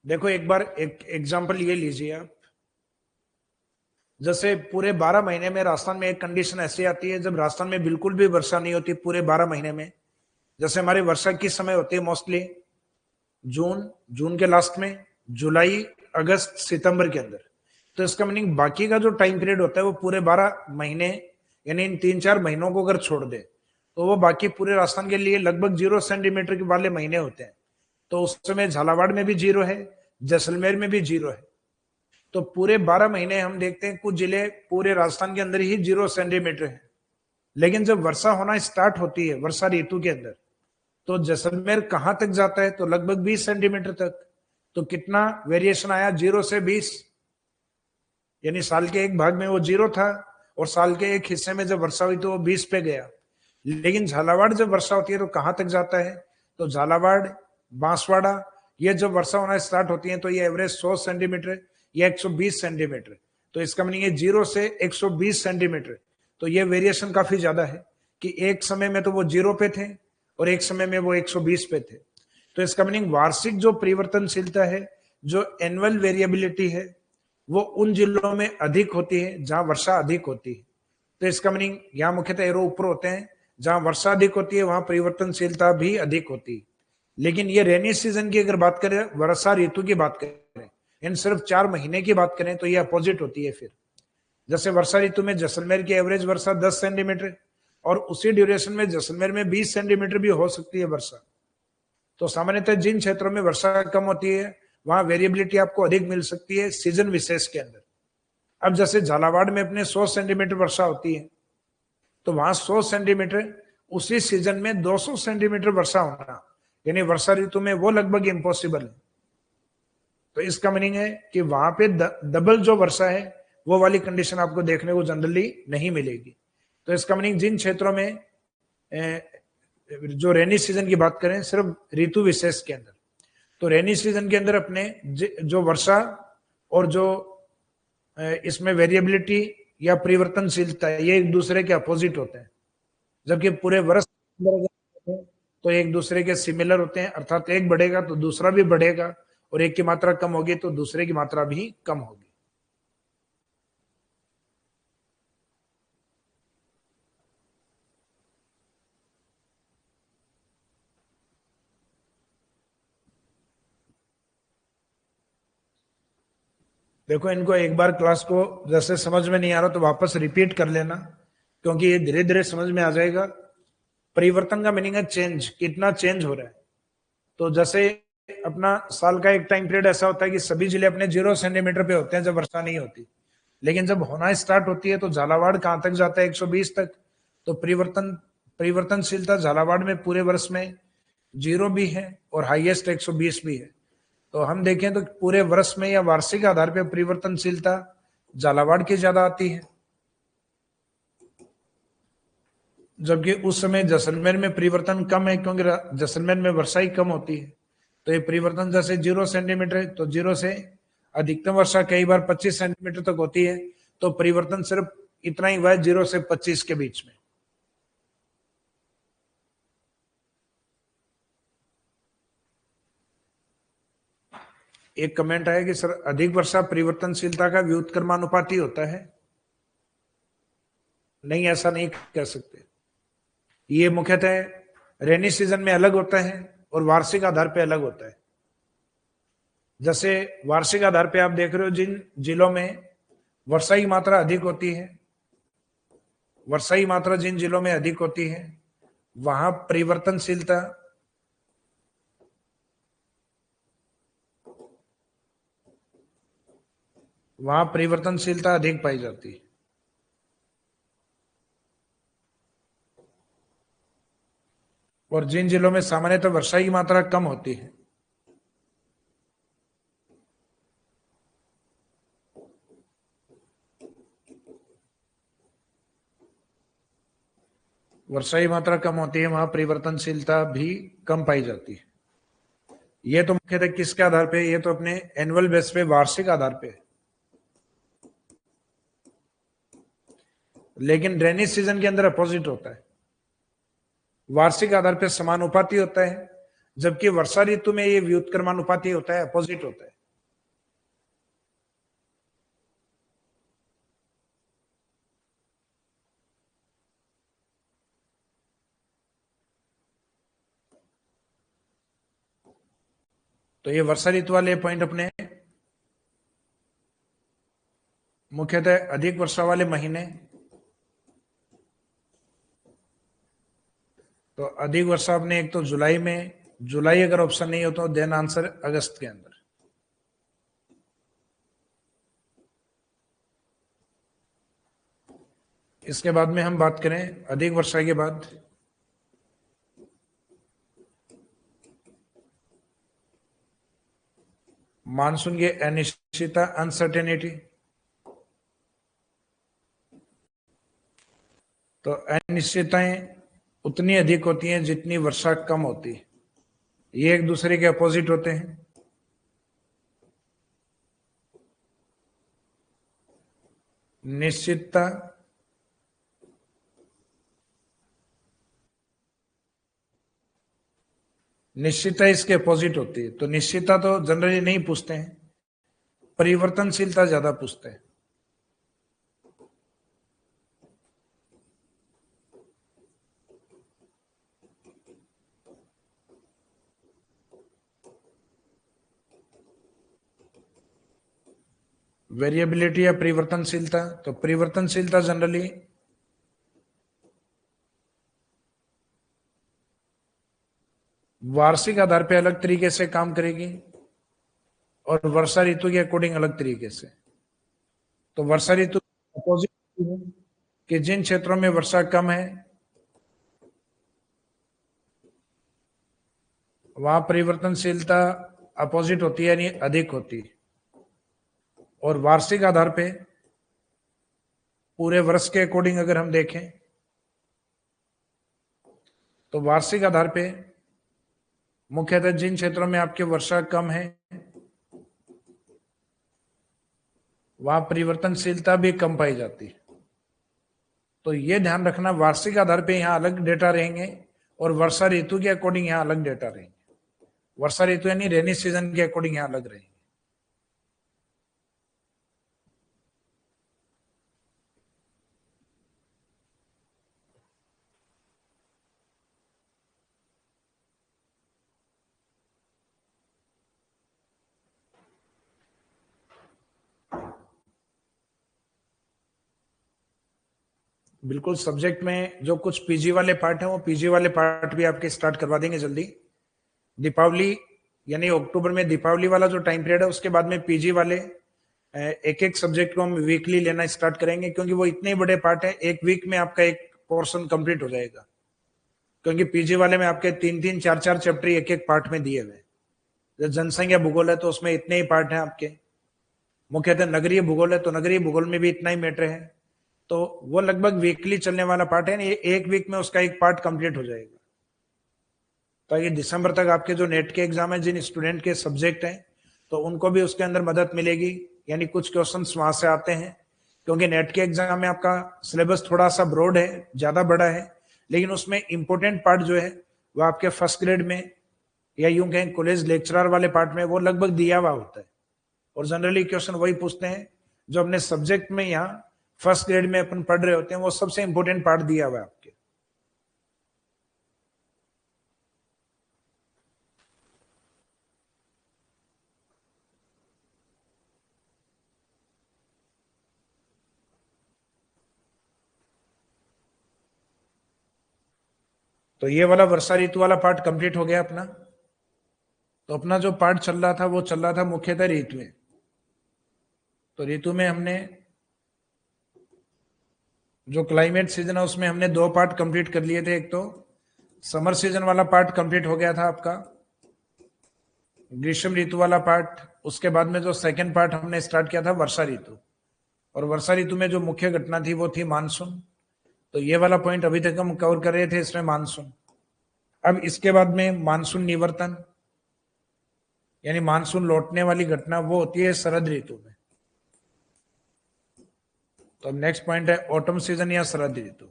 देखो एक बार एक एग्जांपल ये लीजिए आप, जैसे पूरे 12 महीने में राजस्थान में एक कंडीशन ऐसी आती है जब राजस्थान में बिल्कुल भी वर्षा नहीं होती पूरे 12 महीने में। जैसे हमारी वर्षा किस समय होती है मोस्टली? जून, जून के लास्ट में, जुलाई, अगस्त, सितंबर के अंदर। तो इसका मीनिंग बाकी का जो टाइम पीरियड होता है वो पूरे 12 महीने, यानी इन 3-4 महीनों को अगर छोड़ दे तो वो बाकी पूरे राजस्थान के लिए लगभग 0 सेंटीमीटर के वाले महीने होते हैं। तो उस समय झालावाड़ में भी 0 है, जैसलमेर में भी 0 है। तो पूरे 12 महीने हम देखते हैं कुछ जिले पूरे राजस्थान के अंदर ही 0 सेंटीमीटर है। लेकिन जब वर्षा होना स्टार्ट होती है वर्षा ऋतु के अंदर, तो जैसलमेर कहां तक जाता है? तो लगभग 20 सेंटीमीटर तक। तो कितना वेरिएशन आया? 0 से 20, यानी साल के एक भाग में वो 0 था और साल के एक हिस्से में जब वर्षा हुई तो वो 20 पे गया। लेकिन झालावाड़ जब वर्षा होती है तो कहां तक जाता है? तो झालावाड़, बांसवाड़ा, ये जब वर्षा होना स्टार्ट होती है तो ये एवरेज 100 सेंटीमीटर या 120 सेंटीमीटर। तो इसका मीनिंग है 0 से 120 सेंटीमीटर। तो ये वेरिएशन काफी ज्यादा है कि एक समय में तो वो 0 पे थे और एक समय में वो 120 पे थे। तो इसका मीनिंग वार्षिक जो परिवर्तनशीलता है, जो एनुअल वेरिएबिलिटी है, वो उन जिलों में अधिक होती है जहां वर्षा अधिक होती है। तो इसका मीनिंग यहाँ मुख्यतः एरो ऊपर होते हैं, जहां वर्षा अधिक होती है वहां परिवर्तनशीलता भी अधिक होती है। लेकिन ये रेनी सीजन की अगर बात करें, वर्षा ऋतु की बात करें, इन सिर्फ 4 महीने की बात करें तो ये अपोजिट होती है। फिर जैसे वर्षा ऋतु में जैसलमेर की एवरेज वर्षा 10 सेंटीमीटर और उसी ड्यूरेशन में जैसलमेर में 20 सेंटीमीटर भी हो सकती है वर्षा। तो सामान्यतः जिन क्षेत्रों में वर्षा कम होती है वहां वेरिएबिलिटी आपको अधिक मिल सकती है सीजन विशेष के अंदर। अब जैसे झालावाड़ में अपने 100 सेंटीमीटर वर्षा होती है, तो वहां 100 सेंटीमीटर, उसी सीजन में 200 सेंटीमीटर वर्षा होना, यानी वर्षा ऋतु में वो लगभग इम्पॉसिबल है। तो इसका मीनिंग है कि वहां पे डबल जो वर्षा है वो वाली कंडीशन आपको देखने को जनरली नहीं मिलेगी। तो इसका मीनिंग जिन क्षेत्रों में जो रेनी सीजन की बात करें सिर्फ ऋतु विशेष के अंदर, तो रेनी सीजन के अंदर अपने जो वर्षा और जो इसमें वेरिएबिलिटी या परिवर्तनशीलता है ये एक दूसरे के अपोजिट होते हैं। जबकि पूरे वर्ष तो एक दूसरे के सिमिलर होते हैं, अर्थात एक बढ़ेगा तो दूसरा भी बढ़ेगा और एक की मात्रा कम होगी तो दूसरे की मात्रा भी कम होगी। देखो इनको एक बार क्लास को जैसे समझ में नहीं आ रहा तो वापस रिपीट कर लेना, क्योंकि ये धीरे धीरे समझ में आ जाएगा। परिवर्तन का मीनिंग है चेंज, कितना चेंज हो रहा है। तो जैसे अपना साल का एक टाइम पीरियड ऐसा होता है कि सभी जिले अपने 0 सेंटीमीटर पे होते हैं जब वर्षा नहीं होती। लेकिन जब होना स्टार्ट होती है तो झालावाड़ कहां तक जाता है? 120 तक। तो परिवर्तनशीलता झालावाड़ में पूरे वर्ष में 0 भी है और हाईएस्ट 120 भी है। तो हम देखें तो पूरे वर्ष में या वार्षिक आधार पर परिवर्तनशीलता झालावाड़ की ज्यादा आती है, जबकि उस समय जैसलमेर में परिवर्तन कम है क्योंकि जैसलमेर में वर्षा ही कम होती है। तो ये परिवर्तन जैसे 0 सेंटीमीटर है तो 0 से अधिकतम वर्षा कई बार 25 सेंटीमीटर तक होती है। तो परिवर्तन सिर्फ इतना ही हुआ है 0 से 25 के बीच में। एक कमेंट आया कि सर अधिक वर्षा परिवर्तनशीलता का व्युत्क्रमानुपाती होता है। नहीं, ऐसा नहीं कह सकते। ये मुख्यतः रेनी सीजन में अलग होता है और वार्षिक आधार पर अलग होता है। जैसे वार्षिक आधार पे आप देख रहे हो जिन जिलों में वर्षा की मात्रा अधिक होती है, वर्षा की मात्रा जिन जिलों में अधिक होती है वहां परिवर्तनशीलता अधिक पाई जाती है। और जिन जिलों में सामान्यतः वर्षा की मात्रा कम होती है, वर्षा की मात्रा कम होती है वहां परिवर्तनशीलता भी कम पाई जाती है। ये तो मुख्यतः किसके आधार पे? ये तो अपने एनुअल बेस पे, वार्षिक आधार पे। लेकिन रेनी सीजन के अंदर अपोजिट होता है। वार्षिक आधार पर समानुपाती होता है, जबकि वर्षा ऋतु में ये व्युत्क्रमानुपाती होता है, अपोजिट होता है। तो ये वर्षा ऋतु वाले पॉइंट अपने मुख्यतः अधिक वर्षा वाले महीने, तो अधिक वर्षा अपने एक तो जुलाई में, जुलाई अगर ऑप्शन नहीं हो तो देन आंसर अगस्त के अंदर। इसके बाद में हम बात करें अधिक वर्षा के बाद मानसून की अनिश्चितता, अनसर्टेनिटी। तो अनिश्चितताएं उतनी अधिक होती हैं जितनी वर्षा कम होती है, ये एक दूसरे के अपोजिट होते हैं। निश्चितता निश्चितता इसके अपोजिट होती है। तो निश्चितता तो जनरली नहीं पूछते हैं, परिवर्तनशीलता ज्यादा पूछते हैं। वेरिएबिलिटी या परिवर्तनशीलता, तो परिवर्तनशीलता जनरली वार्षिक आधार पे अलग तरीके से काम करेगी और वर्षा ऋतु के अकॉर्डिंग अलग तरीके से। तो वर्षा ऋतु अपोजिट कि जिन क्षेत्रों में वर्षा कम है वहां परिवर्तनशीलता अपोजिट होती है, यानी अधिक होती है। और वार्षिक आधार पे पूरे वर्ष के अकॉर्डिंग अगर हम देखें तो वार्षिक आधार पे मुख्यतः जिन क्षेत्रों में आपकी वर्षा कम है वहां परिवर्तनशीलता भी कम पाई जाती है। तो ये ध्यान रखना, वार्षिक आधार पे यहाँ अलग डेटा रहेंगे और वर्षा ऋतु के अकॉर्डिंग यहाँ अलग डेटा रहेंगे। वर्षा ऋतु यानी रेनी सीजन के अकॉर्डिंग यहाँ अलग रहेंगे। बिल्कुल, सब्जेक्ट में जो कुछ पीजी वाले पार्ट हैं वो पीजी वाले पार्ट भी आपके स्टार्ट करवा देंगे जल्दी। दीपावली यानी अक्टूबर में दीपावली वाला जो टाइम पीरियड है उसके बाद में पीजी वाले एक एक सब्जेक्ट को हम वीकली लेना स्टार्ट करेंगे, क्योंकि वो इतने बड़े पार्ट है, एक वीक में आपका एक पोर्शन कंप्लीट हो जाएगा। क्योंकि पीजी वाले में आपके 3-3, 4-4 चैप्टर एक एक पार्ट में दिए हुए। जब जनसंख्या भूगोल है तो उसमें इतने ही पार्ट हैं आपके। मुख्यतः नगरीय भूगोल है तो नगरीय भूगोल में भी इतना ही मैटर है। तो वो लगभग वीकली चलने वाला पार्ट है, ये एक वीक में उसका एक पार्ट कंप्लीट हो जाएगा। ताकि दिसंबर तक आपके जो नेट के एग्जाम है, जिन स्टूडेंट के सब्जेक्ट हैं तो उनको भी उसके अंदर मदद मिलेगी, यानी कुछ क्वेश्चंस वहां से आते हैं। क्योंकि नेट के एग्जाम में आपका सिलेबस थोड़ा सा ब्रॉड है, ज्यादा बड़ा है, लेकिन उसमें इंपॉर्टेंट पार्ट जो है वो आपके फर्स्ट ग्रेड में या यूं कहें कॉलेज लेक्चरर वाले पार्ट में वो लगभग दिया हुआ होता है। और जनरली क्वेश्चन वही पूछते हैं जो अपने सब्जेक्ट में यहाँ फर्स्ट ग्रेड में अपन पढ़ रहे होते हैं, वो सबसे इंपॉर्टेंट पार्ट दिया हुआ है आपके। तो ये वाला वर्षा ऋतु वाला पार्ट कंप्लीट हो गया अपना। तो अपना जो पार्ट चल रहा था वो चल रहा था मुख्यतः ऋतु में। तो ऋतु में हमने जो क्लाइमेट सीजन है उसमें हमने दो पार्ट कंप्लीट कर लिए थे। एक तो समर सीजन वाला पार्ट कंप्लीट हो गया था आपका, ग्रीष्म ऋतु वाला पार्ट। उसके बाद में जो सेकंड पार्ट हमने स्टार्ट किया था वर्षा ऋतु, और वर्षा ऋतु में जो मुख्य घटना थी वो थी मानसून। तो ये वाला पॉइंट अभी तक हम कवर कर रहे थे इसमें, मानसून। अब इसके बाद में मानसून निवर्तन यानी मानसून लौटने वाली घटना वो होती है शरद ऋतु में। तो नेक्स्ट पॉइंट है ऑटम सीजन या शरद ऋतु।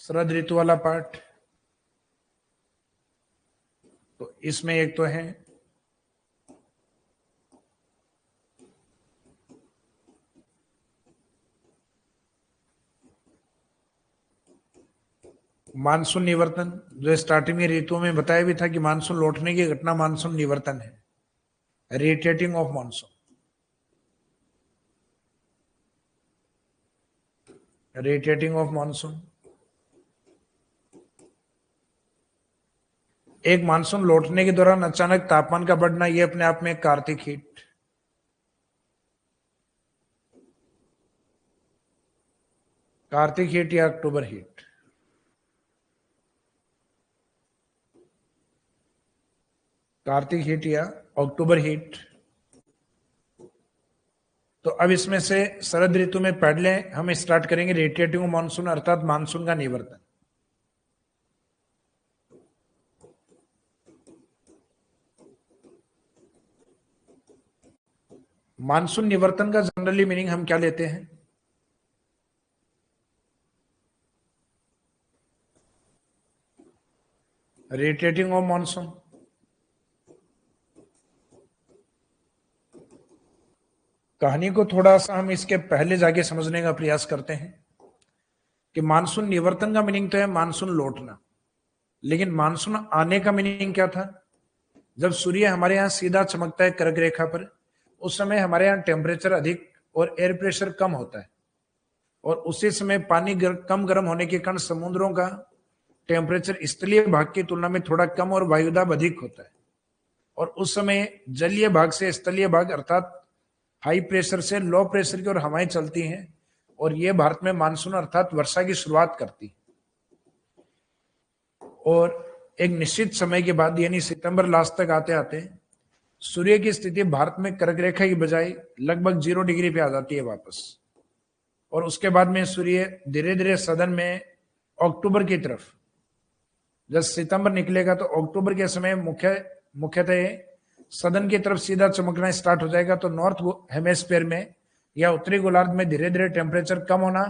शरद ऋतु वाला पार्ट, तो इसमें एक तो है मानसून निवर्तन, जो स्टार्टिंग में ऋतुओं में बताया भी था कि मानसून लौटने की घटना मानसून निवर्तन है, retreating of monsoon, retreating of monsoon. एक मानसून लौटने के दौरान अचानक तापमान का बढ़ना, यह अपने आप में कार्तिक हीट, कार्तिक हीट या अक्टूबर हीट। कार्तिक हीट या अक्टूबर हीट। तो अब इसमें से शरद ऋतु में पहले हम स्टार्ट करेंगे रेडिएटिंग मानसून, अर्थात मानसून का निवर्तन। मानसून निवर्तन का जनरली मीनिंग हम क्या लेते हैं? Radiating of monsoon. कहानी को थोड़ा सा हम इसके पहले जाके समझने का प्रयास करते हैं कि मानसून निवर्तन का मीनिंग तो है मानसून लौटना, लेकिन मानसून आने का मीनिंग क्या था? जब सूर्य हमारे यहाँ सीधा चमकता है कर्क रेखा पर, उस समय हमारे यहाँ टेम्परेचर अधिक और एयर प्रेशर कम होता है, और उसी समय पानी कम गर्म होने के कारण समुद्रों का टेम्परेचर स्थलीय भाग की तुलना में थोड़ा कम और वायुदाब अधिक होता है, और उस समय जलीय भाग से स्थलीय भाग अर्थात हाई प्रेशर से लो प्रेशर की ओर हवाएं चलती हैं, और ये भारत में मानसून अर्थात वर्षा की शुरुआत करती है। और एक निश्चित समय के बाद यानी सितंबर लास्ट तक आते आते सूर्य की स्थिति भारत में कर्क रेखा की बजाय लगभग 0 डिग्री पे आ जाती है वापस, और उसके बाद में सूर्य धीरे धीरे सदन में अक्टूबर की तरफ, जब सितंबर निकलेगा तो अक्टूबर के समय मुख्यतः सदन की तरफ सीधा चमकना स्टार्ट हो जाएगा। तो नॉर्थ हेमेस्फीयर में या उत्तरी गोलार्ध में धीरे धीरे टेम्परेचर कम होना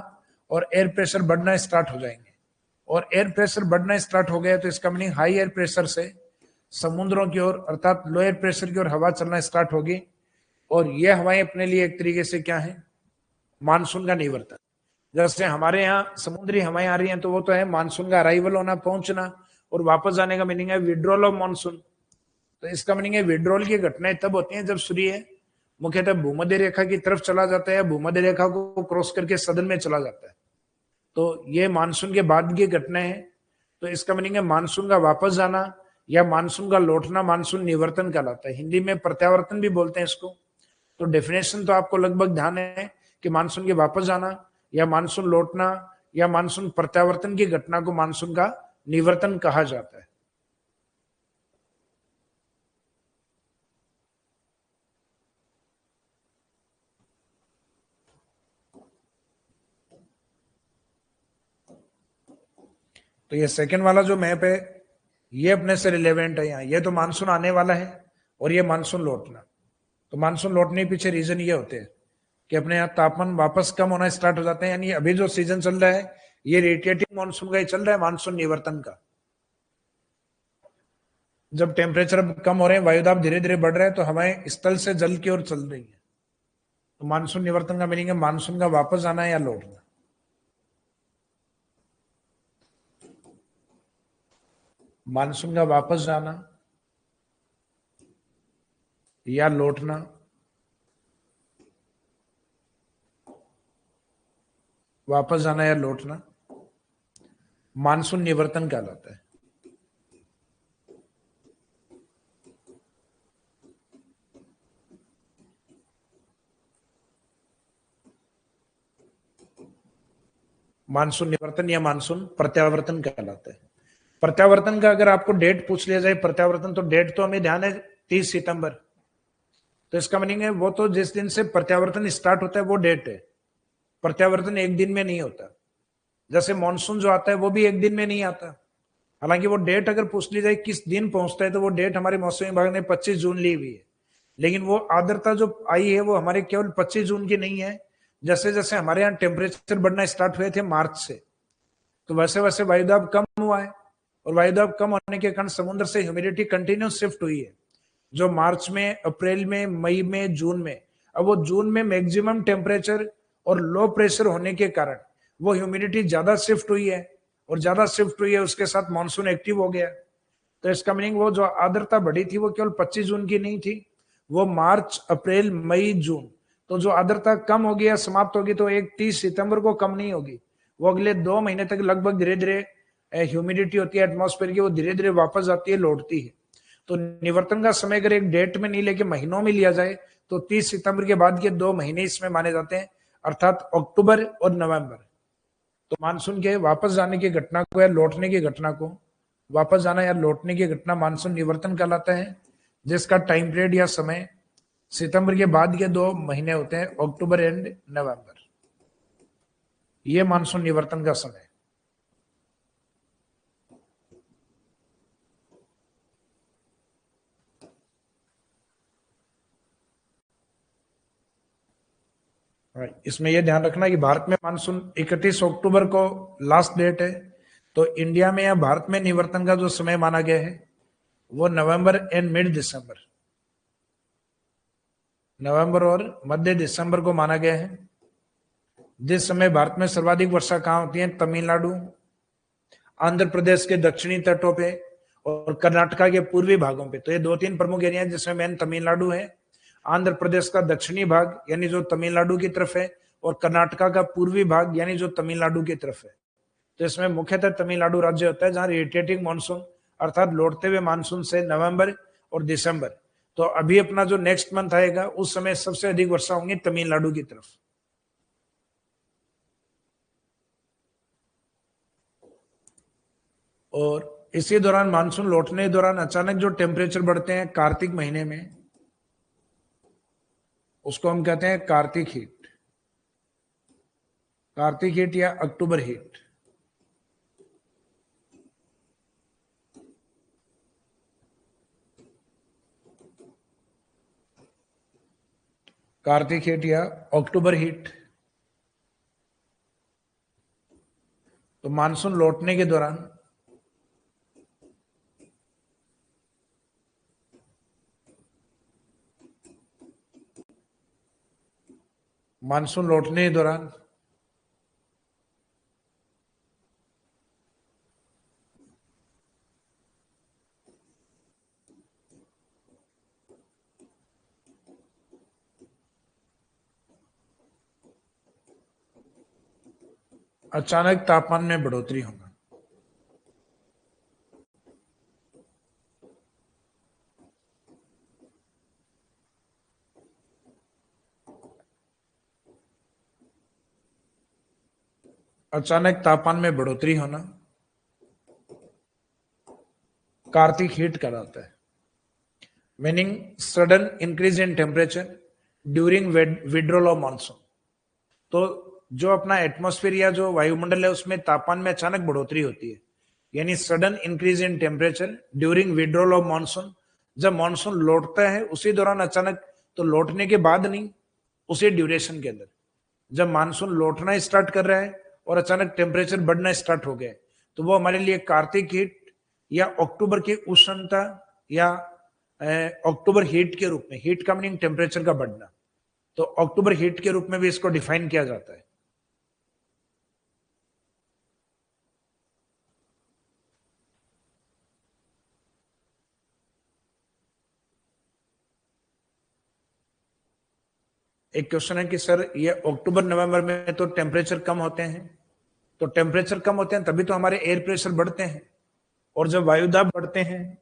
और एयर प्रेशर बढ़ना स्टार्ट हो जाएंगे, और एयर प्रेशर बढ़ना स्टार्ट हो गया तो इसका मीनिंग हाई एयर प्रेशर से समुद्रों की ओर अर्थात लो एयर प्रेशर की ओर हवा चलना स्टार्ट होगी, और ये हवाएं अपने लिए एक तरीके से क्या है? मानसून का निवर्तन। जैसे हमारे यहाँ समुद्री हवाएं आ रही हैं तो वो तो है मानसून का अराइवल होना, पहुंचना, और वापस जाने का मीनिंग है विड्रॉल ऑफ मानसून। तो इसका मीनिंग है विड्रॉल की घटनाएं तब होती हैं जब सूर्य मुख्यतः भूमध्य रेखा की तरफ चला जाता है, भूमध्य रेखा को क्रॉस करके सदन में चला जाता है। तो ये मानसून के बाद की घटनाएं हैं। तो इसका मीनिंग है मानसून का वापस जाना या मानसून का लौटना, मानसून निवर्तन कहलाता है। हिंदी में प्रत्यावर्तन भी बोलते हैं इसको। तो डेफिनेशन तो आपको लगभग ध्यान है कि मानसून के वापस जाना या मानसून लौटना या मानसून प्रत्यावर्तन की घटना को मानसून का निवर्तन कहा जाता है। तो ये सेकंड वाला जो मैप है ये अपने से रिलेवेंट है। यहाँ ये तो मानसून आने वाला है और ये मानसून लौटना। तो मानसून लौटने के पीछे रीजन ये होते हैं कि अपने यहाँ तापमान वापस कम होना स्टार्ट हो जाते हैं। यानी अभी जो सीजन चल रहा है ये रेडिएटिंग मानसून का ही चल रहा है, मानसून निवर्तन का। जब टेम्परेचर कम हो रहे हैं, वायुदाब धीरे धीरे बढ़ रहे हैं, तो हवाएं स्थल से जल की ओर चल रही है। तो मानसून निवर्तन का मीनिंग है मानसून का वापस आना या लौटना। मानसून का वापस जाना या लौटना, वापस जाना या लौटना मानसून निवर्तन कहलाता है। मानसून निवर्तन या मानसून प्रत्यावर्तन कहलाता है। प्रत्यावर्तन का अगर आपको डेट पूछ लिया जाए प्रत्यावर्तन, तो डेट तो हमें ध्यान है 30 सितंबर। तो इसका मीनिंग है वो तो जिस दिन से प्रत्यावर्तन स्टार्ट होता है वो डेट है। प्रत्यावर्तन एक दिन में नहीं होता। जैसे मानसून जो आता है वो भी एक दिन में नहीं आता। हालांकि वो डेट अगर पूछ ली जाए किस दिन पहुंचता है तो वो डेट हमारे मौसम विभाग ने 25 जून ली हुई है, लेकिन वो आर्द्रता जो आई है वो हमारे केवल 25 जून की नहीं है। जैसे जैसे हमारे यहाँ टेम्परेचर बढ़ना स्टार्ट हुए थे मार्च से, तो वैसे वैसे वायुदाब कम हुआ है, और वायुदाब कम होने के कारण समुद्र से ह्यूमिडिटी कंटिन्यूस शिफ्ट हुई है, जो मार्च में, अप्रैल में, मई में, जून में। अब वो जून में मैक्सिमम टेम्परेचर और लो प्रेशर होने के कारण वो ह्यूमिडिटी ज्यादा शिफ्ट हुई है, और ज्यादा शिफ्ट हुई है उसके साथ मानसून एक्टिव हो गया। तो इसका मीनिंग वो जो आर्द्रता बढ़ी थी वो केवल 25 जून की नहीं थी, वो मार्च, अप्रैल, मई, जून। तो जो आर्द्रता कम होगी या समाप्त होगी तो एक 30 सितंबर को कम नहीं होगी, वो अगले 2 महीने तक लगभग धीरे धीरे ह्यूमिडिटी होती है एटमॉस्फेयर की, वो धीरे धीरे वापस आती है, लौटती है। तो निवर्तन का समय अगर एक डेट में नहीं लेके महीनों में लिया जाए तो 30 सितंबर के बाद के 2 महीने इसमें माने जाते हैं, अर्थात अक्टूबर और नवंबर। तो मानसून के वापस जाने की घटना को या लौटने की घटना को, वापस जाना या लौटने की घटना मानसून निवर्तन कहलाता है, जिसका टाइम पीरियड या समय सितंबर के बाद के 2 महीने होते हैं, अक्टूबर एंड नवंबर। ये मानसून निवर्तन का समय। इसमें यह ध्यान रखना कि भारत में मानसून 31 अक्टूबर को लास्ट डेट है, तो इंडिया में या भारत में निवर्तन का जो समय माना गया है वो नवंबर एंड मिड दिसंबर, नवंबर और मध्य दिसंबर को माना गया है। जिस समय भारत में सर्वाधिक वर्षा कहाँ होती है? तमिलनाडु, आंध्र प्रदेश के दक्षिणी तटों पे और कर्नाटका के पूर्वी भागों पे। तो ये 2-3 प्रमुख एरिया जिसमें मेन तमिलनाडु है, आंध्र प्रदेश का दक्षिणी भाग यानी जो तमिलनाडु की तरफ है, और कर्नाटका का पूर्वी भाग यानी जो तमिलनाडु की तरफ है। तो इसमें मुख्यतः तमिलनाडु राज्य होता है जहां रिटेटिंग मानसून अर्थात लौटते हुए मानसून से नवंबर और दिसंबर। तो अभी अपना जो नेक्स्ट मंथ आएगा उस समय सबसे अधिक वर्षा होंगी तमिलनाडु की तरफ। और इसी दौरान मानसून लौटने के दौरान अचानक जो टेम्परेचर बढ़ते हैं कार्तिक महीने में, उसको हम कहते हैं कार्तिक हीट, कार्तिक हीट या अक्टूबर हीट। कार्तिक हीट या अक्टूबर हीट। तो मानसून लौटने के दौरान मानसून लौटने के दौरान अचानक तापमान में बढ़ोतरी होना। अचानक तापमान में बढ़ोतरी होना कार्तिक हीट कहलाता है। Meaning sudden increase in temperature during withdrawal of monsoon. तो जो अपना एटमॉस्फेयर या जो वायुमंडल है उसमें तापमान में अचानक बढ़ोतरी होती है, यानी sudden increase in temperature during withdrawal of monsoon. जब मानसून लौटता है उसी दौरान अचानक, तो लौटने के बाद नहीं, उसी ड्यूरेशन के अंदर जब मानसून लौटना स्टार्ट कर रहा है और अचानक टेम्परेचर बढ़ना स्टार्ट हो गया, तो वो हमारे लिए कार्तिक हीट या अक्टूबर की उष्णता या अक्टूबर हीट के रूप में, हीट का मीनिंग टेम्परेचर का बढ़ना, तो अक्टूबर हीट के रूप में भी इसको डिफाइन किया जाता है। एक क्वेश्चन है कि सर ये अक्टूबर नवंबर में तो टेम्परेचर कम होते हैं, तो टेम्परेचर कम होते हैं तभी तो हमारे एयर प्रेशर बढ़ते हैं, और जब वायुदाब बढ़ते हैं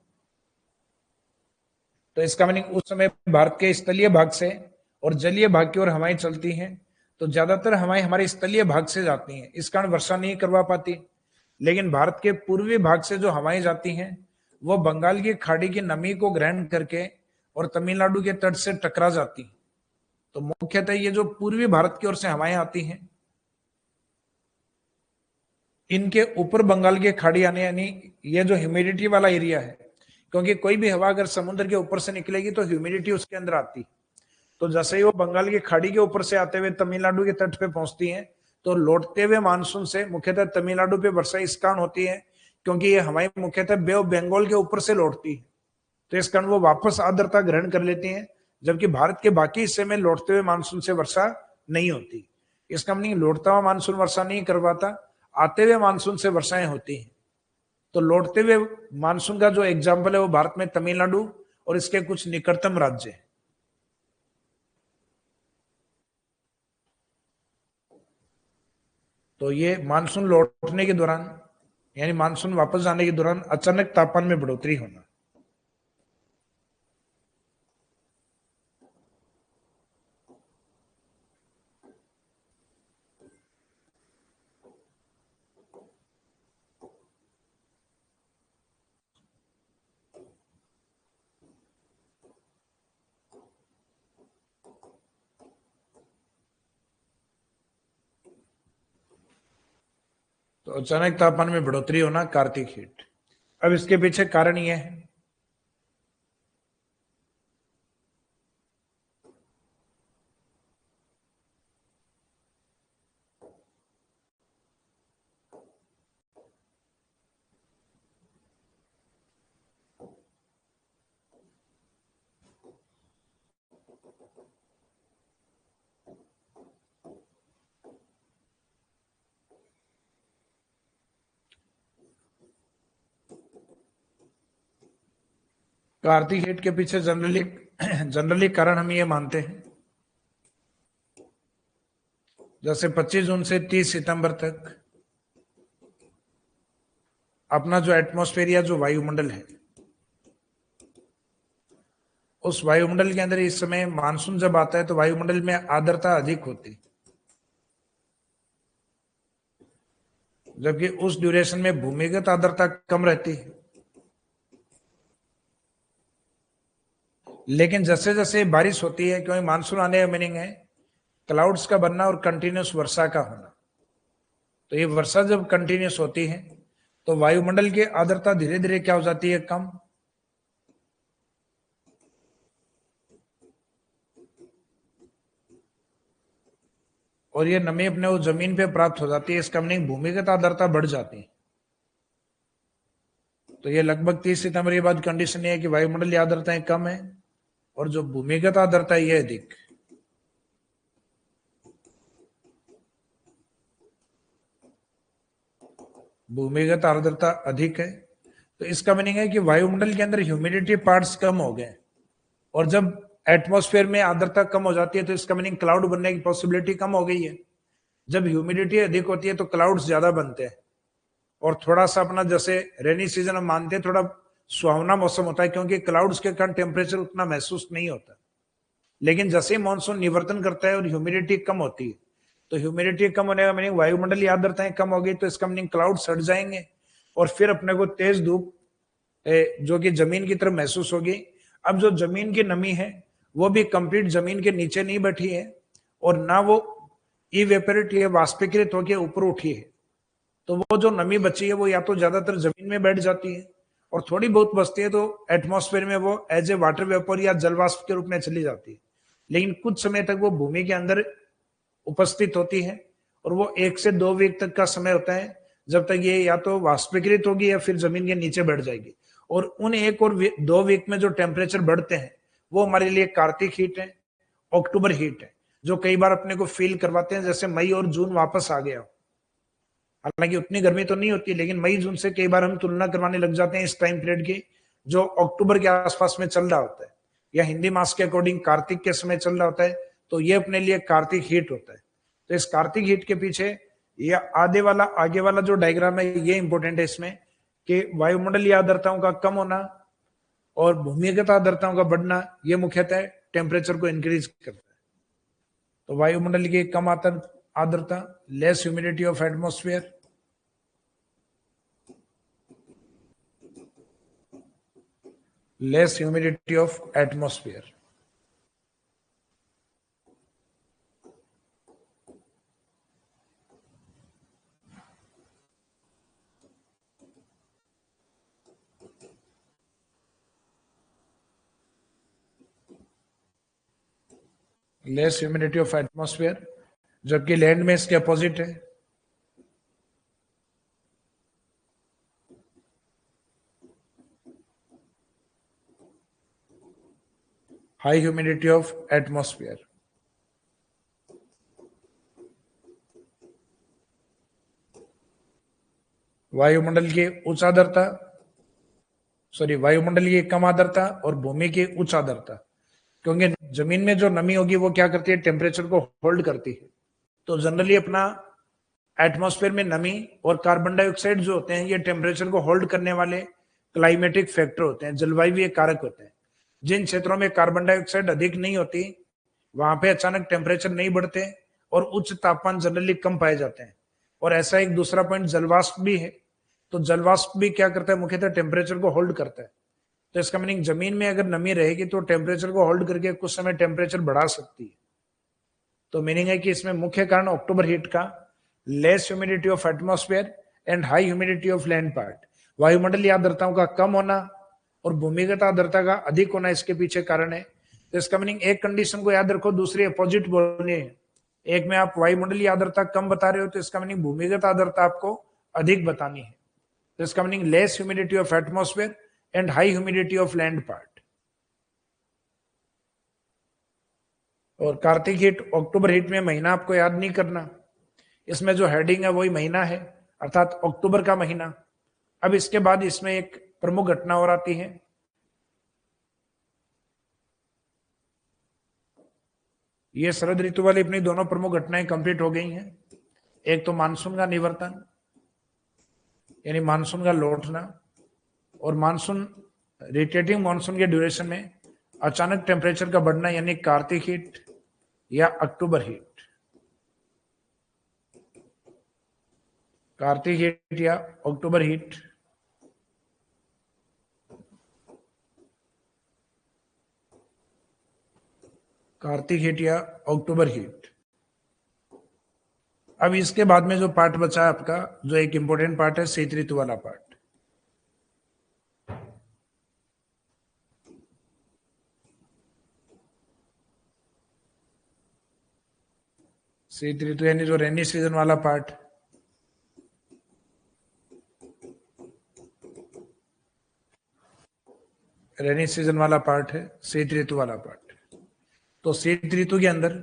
तो इसका मीनिंग उस समय भारत के स्थलीय भाग से और जलीय भाग की ओर हवाएं चलती हैं, तो ज्यादातर हवाएं हमारे स्थलीय भाग से जाती हैं, इस कारण वर्षा नहीं करवा पाती। लेकिन भारत के पूर्वी भाग से जो हवाएं जाती हैं वो बंगाल की खाड़ी की नमी को ग्रहण करके और तमिलनाडु के तट से टकरा जाती हैं। तो मुख्यतः ये जो पूर्वी भारत की ओर से हवाएं आती हैं, इनके ऊपर बंगाल की खाड़ी आने, यानी ये जो ह्यूमिडिटी वाला एरिया है, क्योंकि कोई भी हवा अगर समुद्र के ऊपर से निकलेगी तो ह्यूमिडिटी उसके अंदर आती, तो जैसे ही वो बंगाल की खाड़ी के ऊपर से आते हुए तमिलनाडु के तट पे पहुंचती हैं तो लौटते हुए मानसून से मुख्यतः तमिलनाडु पे वर्षा इस कारण होती है क्योंकि ये हवाएं मुख्यतः बे ऑफ बंगाल के ऊपर से लौटती है, तो इस कारण वो वापस आर्द्रता ग्रहण कर लेती हैं, जबकि भारत के बाकी हिस्से में लौटते हुए मानसून से वर्षा नहीं होती। इसका मतलब लौटता हुआ मानसून वर्षा नहीं करवाता, आते हुए मानसून से वर्षाएं होती हैं। तो लौटते हुए मानसून का जो एग्जाम्पल है वो भारत में तमिलनाडु और इसके कुछ निकटतम राज्य है। तो ये मानसून लौटने के दौरान यानी मानसून वापस जाने के दौरान अचानक तापमान में बढ़ोतरी होना। तो अचानक तापमान में बढ़ोतरी होना कार्तिक हीट। अब इसके पीछे कारण ये है, कार्तिक हीट के पीछे जनरली कारण हम ये मानते हैं, जैसे 25 जून से 30 सितंबर तक अपना जो एटमॉस्फेयर या जो वायुमंडल है, उस वायुमंडल के अंदर इस समय मानसून जब आता है तो वायुमंडल में आर्द्रता अधिक होती, जबकि उस ड्यूरेशन में भूमिगत आर्द्रता कम रहती है। लेकिन जैसे जैसे बारिश होती है, क्योंकि मानसून आने का मीनिंग है क्लाउड्स का बनना और कंटिन्यूस वर्षा का होना, तो ये वर्षा जब कंटिन्यूस होती है तो वायुमंडल की आर्द्रता धीरे धीरे क्या हो जाती है, कम। और ये नमी अपने वो जमीन पे प्राप्त हो जाती है, इसका मीनिंग भूमिगत आर्द्रता बढ़ जाती है। तो ये लगभग 30 सितंबर के बाद कंडीशन ये है कि वायुमंडलीय आर्द्रताएं कम है और जो भूमिगत आर्द्रता ये अधिक। भूमिगत आर्द्रता अधिक है तो इसका मीनिंग है कि वायुमंडल के अंदर ह्यूमिडिटी पार्ट्स कम हो गए, और जब एटमॉस्फेयर में आर्द्रता कम हो जाती है तो इसका मीनिंग क्लाउड बनने की पॉसिबिलिटी कम हो गई है। जब ह्यूमिडिटी अधिक होती है तो क्लाउड्स ज्यादा बनते हैं, और थोड़ा सा अपना जैसे रेनी सीजन हम मानते हैं थोड़ा सुहावना मौसम होता है, क्योंकि क्लाउड्स के कारण टेम्परेचर उतना महसूस नहीं होता। लेकिन जैसे ही मानसून निवर्तन करता है और ह्यूमिडिटी कम होती है, तो ह्यूमिडिटी कम होने का मीनिंग वायुमंडलीय आर्द्रताएं कम हो गई, तो इसका मीनिंग क्लाउड हट जाएंगे और फिर अपने को तेज धूप जो कि जमीन की तरफ महसूस होगी। अब जो जमीन की नमी है वो भी कंप्लीट जमीन के नीचे नहीं बैठी है, और ना वो इवेपोरेट या वाष्पीकृत होकर ऊपर उठी है, तो वो जो नमी बची है वो या तो ज्यादातर जमीन में बैठ जाती है और थोड़ी बहुत बचती है तो एटमॉस्फेयर में वो एज ए वाटर वेपर या जलवाष्प के रूप में चली जाती है। लेकिन कुछ समय तक वो भूमि के अंदर उपस्थित होती है, और वो 1 से 2 वीक तक का समय होता है जब तक ये या तो वाष्पीकृत होगी या फिर जमीन के नीचे बैठ जाएगी। और उन 1 और 2 वीक में जो टेम्परेचर बढ़ते हैं वो हमारे लिए कार्तिक हीट है, अक्टूबर हीट है, जो कई बार अपने को फील करवाते हैं जैसे मई और जून वापस आ गया हो। हालांकि उतनी गर्मी तो नहीं होती, लेकिन मई जून से कई बार हम तुलना करवाने लग जाते हैं इस टाइम पीरियड की, जो अक्टूबर के आसपास में चल रहा होता है या हिंदी मास के अकॉर्डिंग कार्तिक के समय चल रहा होता है, तो ये अपने लिए कार्तिक हीट होता है। तो इस कार्तिक हीट के पीछे ये आगे वाला जो डायग्राम है ये इंपॉर्टेंट है इसमें, कि वायुमंडलीय आर्द्रताओं का कम होना और भूमिगत आर्द्रताओं का बढ़ना, ये मुख्यतः टेम्परेचर को इंक्रीज करता है। तो वायुमंडल की कम आर्द्रता, less humidity of atmosphere, less humidity of atmosphere, less humidity of atmosphere जबकि लैंड में इसके अपोजिट है। High humidity of atmosphere. वायुमंडल की उच्च आर्द्रता, वायुमंडल की कम आर्द्रता और भूमि की उच्च आर्द्रता, क्योंकि जमीन में जो नमी होगी वो क्या करती है, टेम्परेचर को होल्ड करती है। तो जनरली अपना एटमॉस्फेयर में नमी और कार्बन डाइऑक्साइड जो होते हैं ये टेम्परेचर को होल्ड करने वाले क्लाइमेटिक फैक्टर होते हैं, जलवायु कारक होते हैं। जिन क्षेत्रों में कार्बन डाइऑक्साइड अधिक नहीं होती वहां पे अचानक टेम्परेचर नहीं बढ़ते और उच्च तापमान जनरली कम पाए जाते हैं। और ऐसा एक दूसरा पॉइंट जलवाष्प भी है। तो जलवाष्प भी क्या करता है, मुख्यतः टेम्परेचर को होल्ड करता है। तो इसका मीनिंग जमीन में अगर नमी रहेगी तो टेम्परेचर को होल्ड करके कुछ समय टेम्परेचर बढ़ा सकती है। तो मीनिंग है कि इसमें मुख्य कारण अक्टूबर हीट का less humidity of atmosphere and high humidity of land part, वायुमंडलीय आर्द्रताओं का कम होना और भूमिगत आर्द्रता का अधिक होना इसके पीछे कारण है। तो इसका मीनिंग एक कंडीशन को याद रखो, दूसरी अपोजिट बोलनी है। एक में आप वायुमंडलीय आर्द्रता कम बता रहे हो तो इसका मीनिंग भूमिगत आर्द्रता आपको अधिक बतानी है। तो इसका meaning less humidity of atmosphere and high humidity of land part. और कार्तिक हीट अक्टूबर हीट में महीना आपको याद नहीं करना, इसमें जो हेडिंग है वही महीना है, अर्थात अक्टूबर का महीना। अब इसके बाद इसमें एक प्रमुख घटना और आती है। ये शरद ऋतु वाली अपनी दोनों प्रमुख घटनाएं कंप्लीट हो गई हैं। एक तो मानसून का निवर्तन यानी मानसून का लौटना, और मानसून रिटेटिंग मानसून के ड्यूरेशन में अचानक टेम्परेचर का बढ़ना यानी कार्तिक हीट या अक्टूबर हीट। कार्तिक हीट या अक्टूबर हीट। कार्तिक हीट या अक्टूबर हीट। अब इसके बाद में जो पार्ट बचा है आपका, जो एक इंपॉर्टेंट पार्ट है, शीत ऋतु वाला पार्ट। शीत ऋतु यानी जो रेनी सीजन वाला पार्ट। रेनी सीजन वाला पार्ट है शीत ऋतु वाला पार्ट। तो शीत ऋतु के अंदर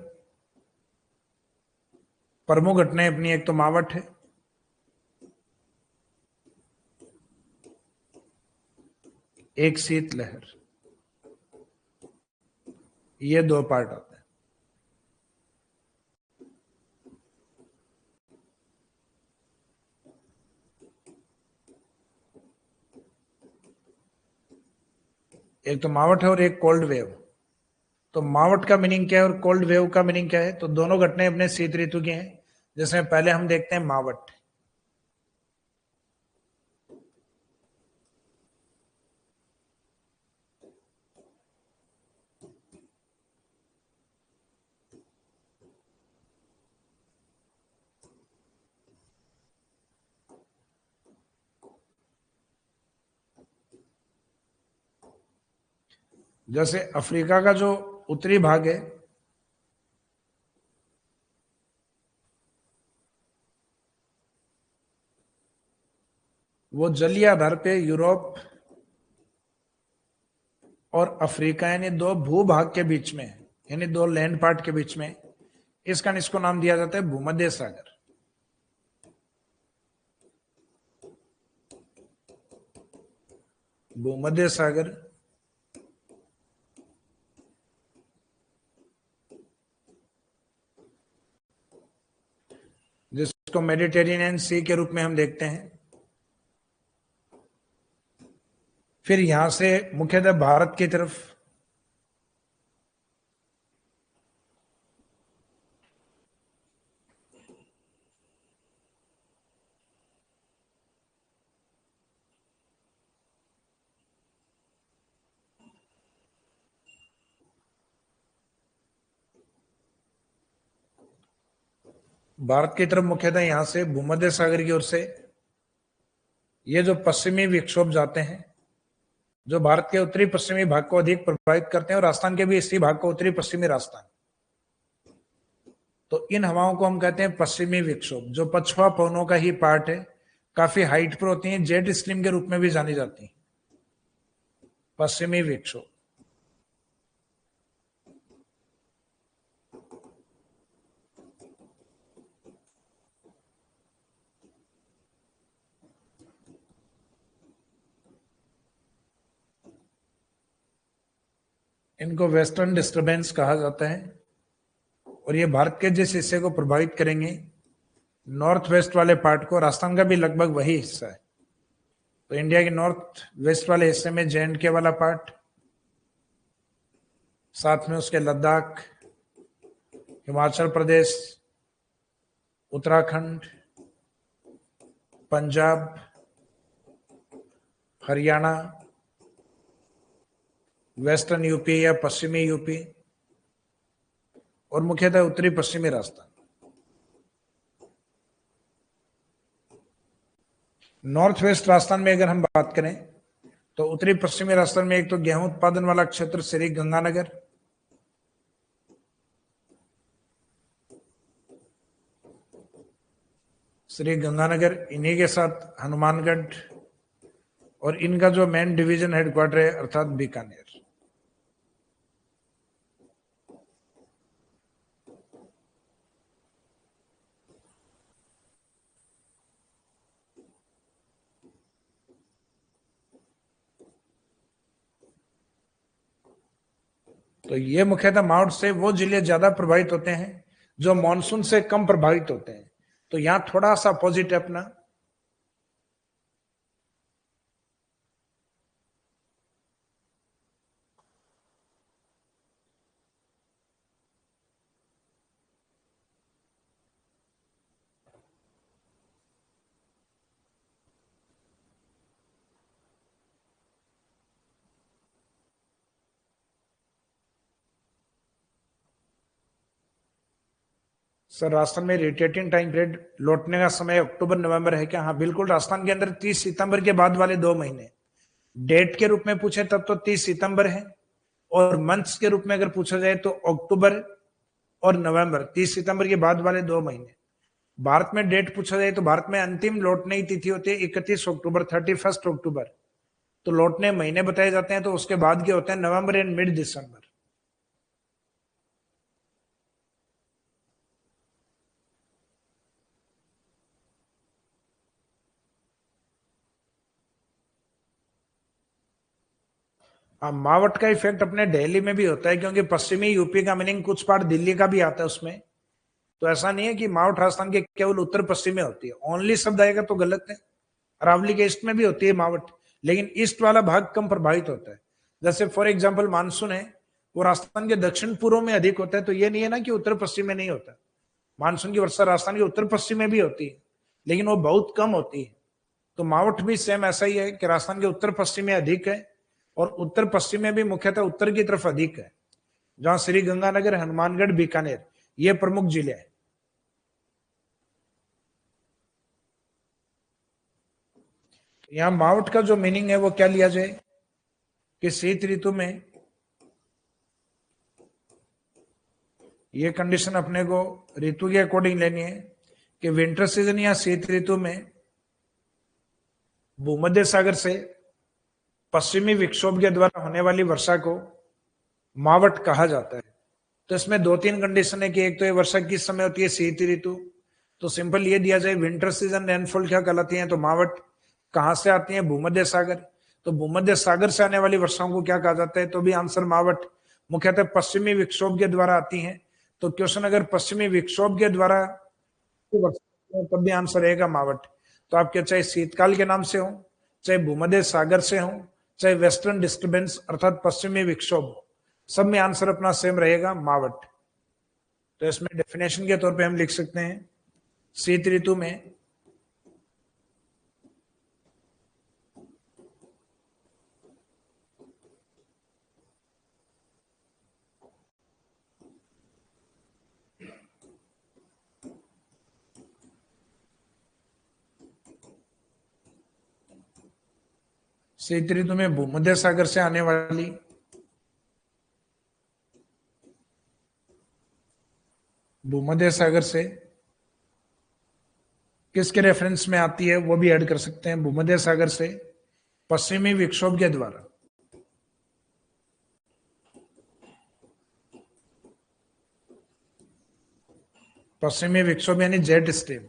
प्रमुख घटनाएं अपनी, एक तो मावठ है, एक शीत लहर, ये दो पार्ट आते हैं। एक तो मावठ है और एक कोल्ड वेव। तो मावठ का मीनिंग क्या है और कोल्ड वेव का मीनिंग क्या है, तो दोनों घटनाएं अपने शीत ऋतु की हैं। जिसमें पहले हम देखते हैं मावठ। जैसे अफ्रीका का जो उत्तरी भाग है वो जलीय आधार पे यूरोप और अफ्रीका यानी दो भूभाग के बीच में, यानी दो लैंड पार्ट के बीच में, इसको नाम दिया जाता है भूमध्य सागर। भूमध्य सागर जिसको मेडिटेरेनियन सी के रूप में हम देखते हैं। फिर यहां से मुख्यतः भारत की तरफ मुख्यतः यहां से भूमध्य सागर की ओर से ये जो पश्चिमी विक्षोभ जाते हैं, जो भारत के उत्तरी पश्चिमी भाग को अधिक प्रभावित करते हैं, और राजस्थान के भी इसी भाग को उत्तरी पश्चिमी राजस्थान। तो इन हवाओं को हम कहते हैं पश्चिमी विक्षोभ, जो पछुआ पवनों का ही पार्ट है, काफी हाइट पर होती हैं, जेट स्ट्रीम के रूप में भी जानी जाती हैं, पश्चिमी विक्षोभ। इनको वेस्टर्न डिस्टरबेंस कहा जाता है, और ये भारत के जिस हिस्से को प्रभावित करेंगे, नॉर्थ वेस्ट वाले पार्ट को, राजस्थान का भी लगभग वही हिस्सा है, तो इंडिया के नॉर्थ वेस्ट वाले हिस्से में J&K वाला पार्ट, साथ में उसके लद्दाख, हिमाचल प्रदेश, उत्तराखंड, पंजाब, हरियाणा, वेस्टर्न यूपी या पश्चिमी यूपी, और मुख्यतः उत्तरी पश्चिमी राजस्थान। नॉर्थ वेस्ट राजस्थान में अगर हम बात करें तो उत्तरी पश्चिमी राजस्थान में एक तो गेहूं उत्पादन वाला क्षेत्र श्री गंगानगर, इन्हीं के साथ हनुमानगढ़, और इनका जो मेन डिवीजन हेडक्वार्टर है अर्थात बीकानेर। तो ये मुख्यतः माउंट से वो जिले ज्यादा प्रभावित होते हैं जो मानसून से कम प्रभावित होते हैं, तो यहां थोड़ा सा अपोजिट है अपना। सर राजस्थान में रोटेटिंग टाइम पीरियड लौटने का समय अक्टूबर नवंबर है क्या? हाँ बिल्कुल, राजस्थान के अंदर 30 सितंबर के बाद वाले 2 महीने, डेट के रूप में पूछे तब तो 30 सितंबर है, और मंथ्स के रूप में अगर पूछा जाए तो अक्टूबर और नवंबर, 30 सितंबर के बाद वाले 2 महीने। भारत में डेट पूछा जाए तो भारत में अंतिम लौटने की तिथि होती है 31 अक्टूबर, 31 अक्टूबर, तो लौटने महीने बताए जाते हैं, तो उसके बाद के होते हैं नवंबर एंड मिड दिसंबर। मावट का इफेक्ट अपने दिल्ली में भी होता है, क्योंकि पश्चिमी यूपी का मीनिंग कुछ पार्ट दिल्ली का भी आता है उसमें, तो ऐसा नहीं है कि मावट राजस्थान के केवल उत्तर पश्चिम में होती है। ओनली शब्द आएगा तो गलत है, अरावली के ईस्ट में भी होती है मावट, लेकिन ईस्ट वाला भाग कम प्रभावित होता है। जैसे फॉर एग्जाम्पल मानसून है, वो राजस्थान के दक्षिण पूर्व में अधिक होता है, तो ये नहीं है ना कि उत्तर पश्चिम में नहीं होता। मानसून की वर्षा राजस्थान के उत्तर पश्चिम में भी होती है, लेकिन वो बहुत कम होती है। तो मावट भी सेम ऐसा ही है कि राजस्थान के उत्तर पश्चिम में अधिक है, और उत्तर पश्चिम में भी मुख्यतः उत्तर की तरफ अधिक है, जहां श्री गंगानगर, हनुमानगढ़, बीकानेर ये प्रमुख जिले हैं। यहां मावट का जो मीनिंग है वो क्या लिया जाए कि शीत ऋतु में ये कंडीशन अपने को ऋतु के अकॉर्डिंग लेनी है कि विंटर सीजन या शीत ऋतु में भूमध्य सागर से पश्चिमी विक्षोभ के द्वारा होने वाली वर्षा को मावट कहा जाता है। तो इसमें 2-3 कंडीशन है कि एक तो ये वर्षा किस समय होती है, शीत ऋतु, तो सिंपल ये दिया जाए विंटर सीजन रेनफॉल क्या कहलाती है, तो मावट कहां से आती है, भूमध्य सागर, तो भूमध्य सागर से आने वाली वर्षाओं को क्या कहा जाता है, तो भी आंसर मावट, मुख्यतः पश्चिमी विक्षोभ के द्वारा आती है। तो क्वेश्चन अगर पश्चिमी विक्षोभ के द्वारा तब भी आंसर रहेगा मावट। तो आपके चाहे शीतकाल के नाम से हो, चाहे भूमध्य सागर से हो, चाहे वेस्टर्न डिस्टर्बेंस अर्थात पश्चिमी विक्षोभ, सब में आंसर अपना सेम रहेगा मावट। तो इसमें डेफिनेशन के तौर पे हम लिख सकते हैं शीत ऋतु में भूमध्य सागर से आने वाली, भूमध्य सागर से किसके रेफरेंस में आती है वो भी ऐड कर सकते हैं। भूमध्य सागर से पश्चिमी विक्षोभ के द्वारा पश्चिमी विक्षोभ यानी जेट स्ट्रीम,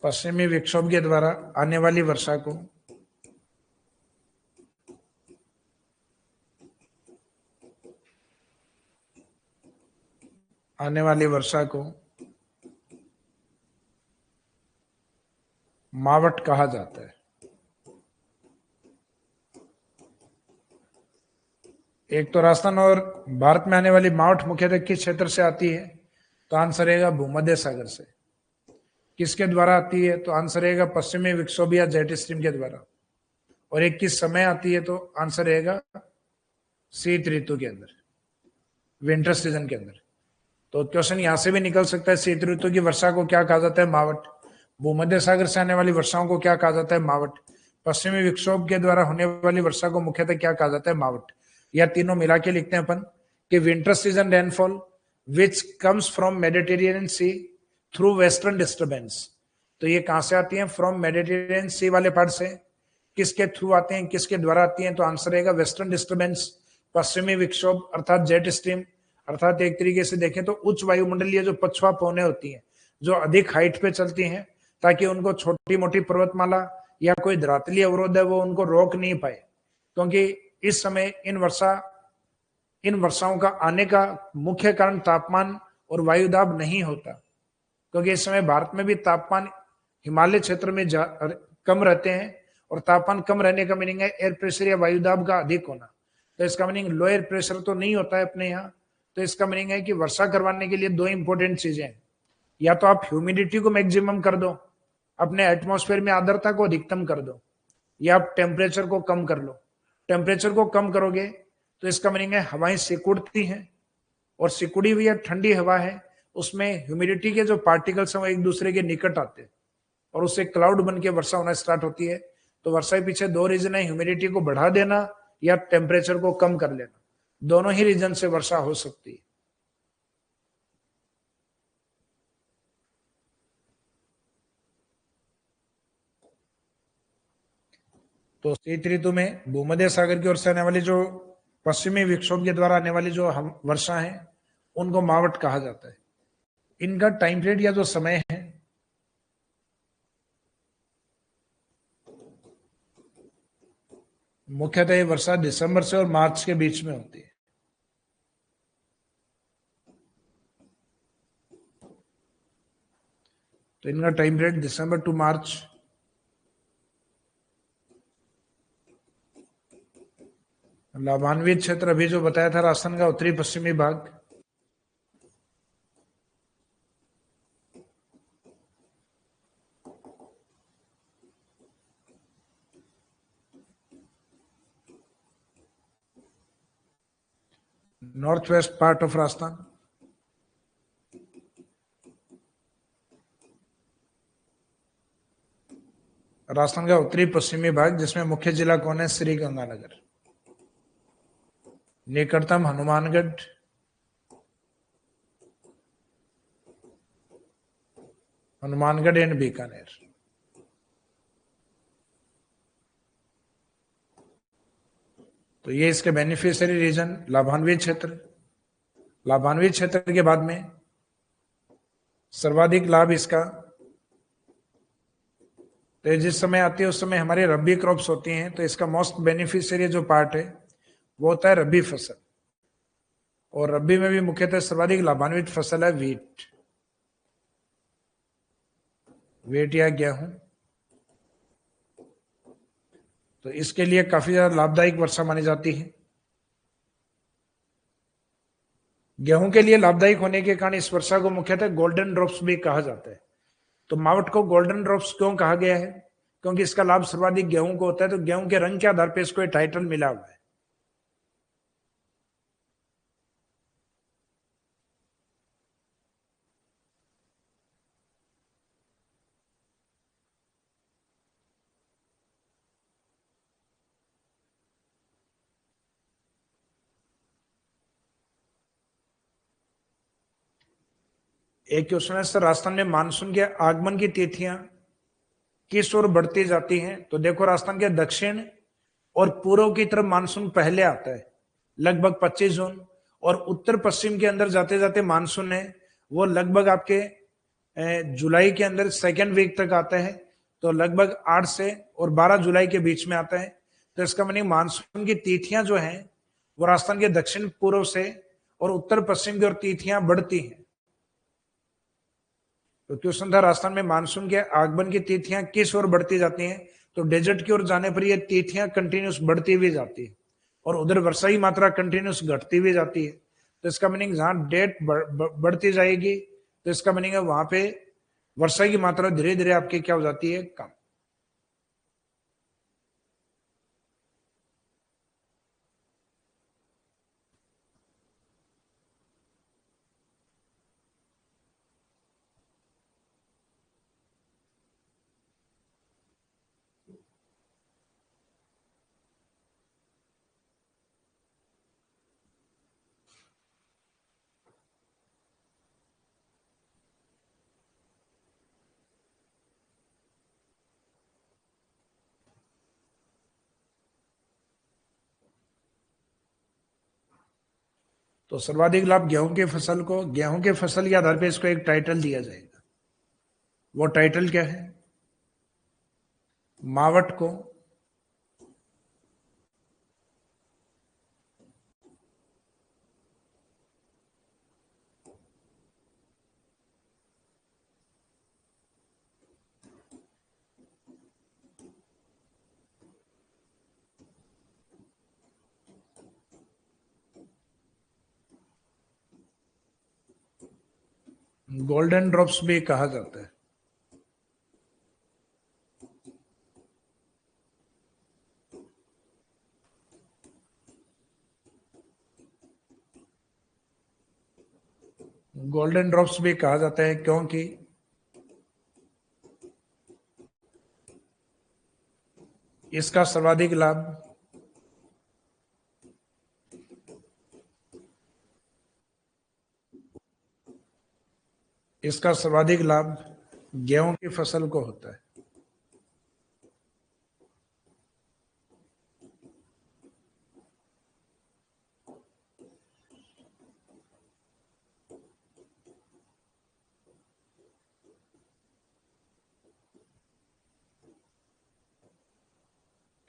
पश्चिमी विक्षोभ के द्वारा आने वाली वर्षा को मावट कहा जाता है। एक तो राजस्थान और भारत में आने वाली मावट मुख्यतः किस क्षेत्र से आती है, तो आंसर रहेगा भूमध्य सागर से। किसके द्वारा आती है, तो आंसर रहेगा पश्चिमी विक्षोभ या जेट स्ट्रीम के द्वारा। और एक किस समय आती है, तो आंसर रहेगा शीत ऋतु के अंदर, विंटर सीजन के अंदर। तो क्वेश्चन यहां से भी निकल सकता है, शीत ऋतु की वर्षा को क्या कहा जाता है, मावट। भूमध्य सागर से आने वाली वर्षाओं को क्या कहा जाता है, मावट। पश्चिमी विक्षोभ के द्वारा होने वाली वर्षा को मुख्यतः क्या कहा जाता है, मावट। या तीनों मिला के लिखते हैं अपन कि winter season rainfall which comes from Mediterranean sea through western disturbance. तो ये कहां से आती है, फ्रॉम मेडिटेरियन सी वाले पार्ट से। किसके थ्रू आते हैं, किसके द्वारा आती हैं, तो आंसर रहेगा वेस्टर्न डिस्टर्बेंस, पश्चिमी विक्षोभ अर्थात जेट स्ट्रीम। अर्थात एक तरीके से देखें तो उच्च वायुमंडलीय जो पछुआ पवनें होती हैं, जो अधिक हाइट पे चलती हैं, ताकि उनको छोटी मोटी पर्वतमाला या कोई धरातलीय अवरोध है वो उनको रोक नहीं पाए। क्योंकि इस समय इन वर्षाओं का आने का मुख्य कारण तापमान और वायुदाब नहीं होता, क्योंकि इस समय भारत में भी तापमान हिमालय क्षेत्र में कम रहते हैं। और तापमान कम रहने का मीनिंग है एयर प्रेशर या वायुदाब का अधिक होना। तो इसका मीनिंग लो एयर प्रेशर तो नहीं होता है अपने यहाँ। तो इसका मीनिंग है कि वर्षा करवाने के लिए दो इंपॉर्टेंट चीजें हैं, या तो आप ह्यूमिडिटी को मैक्सिमम कर दो, अपने एटमॉस्फेयर में आर्द्रता को अधिकतम कर दो, या आप टेम्परेचर को कम कर लो। टेम्परेचर को कम करोगे तो इसका मीनिंग है हवाएं सिकुड़ती हैं, और सिकुड़ी हुई या ठंडी हवा है उसमें ह्यूमिडिटी के जो पार्टिकल्स हैं वो एक दूसरे के निकट आते हैं, और उससे क्लाउड बन के वर्षा होना स्टार्ट होती है। तो वर्षा के पीछे दो रीजन है, ह्यूमिडिटी को बढ़ा देना या टेम्परेचर को कम कर लेना। दोनों ही रीजन से वर्षा हो सकती है। तो शीत ऋतु में भूमध्य सागर की ओर से आने वाली जो पश्चिमी विक्षोभ के द्वारा आने वाली जो वर्षा है उनको मावट कहा जाता है। इनका टाइम पीरियड या जो समय है, मुख्यतः ये वर्षा दिसंबर से और मार्च के बीच में होती है। तो इनका टाइम पीरियड दिसंबर टू मार्च। लाभान्वित क्षेत्र अभी जो बताया था राजस्थान का उत्तरी पश्चिमी भाग, north west part of Rajasthan. Rajasthan का उत्तरी पश्चिमी भाग जिसमें मुख्य जिला कौन है, श्री गंगानगर। निकटतम हनुमानगढ़, हनुमानगढ़ एंड बीकानेर। तो ये इसके बेनिफिशियरी रीजन लाभान्वित क्षेत्र। लाभान्वित क्षेत्र के बाद में सर्वाधिक लाभ इसका, तो जिस समय आती है उस समय हमारी रबी क्रॉप्स होती हैं, तो इसका मोस्ट बेनिफिशियरी जो पार्ट है वो होता है रबी फसल। और रबी में भी मुख्यतः सर्वाधिक लाभान्वित फसल है वीट, वीट या गेहूं। तो इसके लिए काफी ज्यादा लाभदायक वर्षा मानी जाती है। गेहूं के लिए लाभदायक होने के कारण इस वर्षा को मुख्यतः गोल्डन ड्रॉप्स भी कहा जाता है। तो मावट को गोल्डन ड्रॉप्स क्यों कहा गया है, क्योंकि इसका लाभ सर्वाधिक गेहूं को होता है। तो गेहूं के रंग के आधार पर इसको टाइटल मिला हुआ है। एक क्वेश्चन है सर, राजस्थान में मानसून के आगमन की तिथियां किस ओर बढ़ती जाती हैं? तो देखो, राजस्थान के दक्षिण और पूर्व की तरफ मानसून पहले आता है, लगभग 25 जून, और उत्तर पश्चिम के अंदर जाते जाते मानसून है वो लगभग आपके जुलाई के अंदर सेकेंड वीक तक आता है। तो लगभग 8 से और 12 जुलाई के बीच में आता है। तो इसका मतलब मानसून की तिथियां जो हैं वो राजस्थान के दक्षिण पूर्व से और उत्तर पश्चिम की ओर तिथियां बढ़ती हैं। तो क्वेश्चन था, राजस्थान में मानसून के आगमन की तिथियां किस ओर बढ़ती जाती हैं? तो डेजर्ट की ओर जाने पर ये तिथियां कंटिन्यूस बढ़ती हुई जाती है, और उधर वर्षा की मात्रा कंटिन्यूस घटती हुई जाती है। तो इसका मीनिंग जहां डेट बढ़ती जाएगी, तो इसका मीनिंग है वहां पे वर्षा की मात्रा धीरे धीरे आपकी क्या हो जाती है, कम। तो सर्वाधिक लाभ गेहूं के फसल को, गेहूं के फसल के आधार पर इसको एक टाइटल दिया जाएगा। वो टाइटल क्या है? मावट को गोल्डन ड्रॉप्स भी कहा जाता है। गोल्डन ड्रॉप्स भी कहा जाता है क्योंकि इसका सर्वाधिक लाभ इसका सर्वाधिक लाभ गेहूं की फसल को होता है।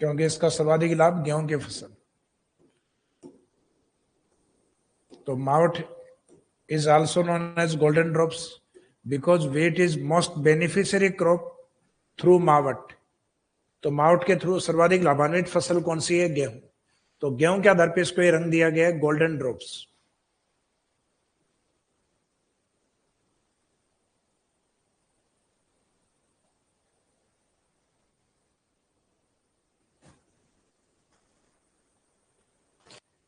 क्योंकि इसका सर्वाधिक लाभ गेहूं की फसल। तो मावट is also known as golden drops because wheat is most beneficiary crop through मावट। तो मावट के थ्रू सर्वाधिक लाभान्वित फसल कौन सी है? गेहूं। तो गेहूं के आधार पर इसको ये रंग दिया गया है गोल्डन ड्रॉप्स।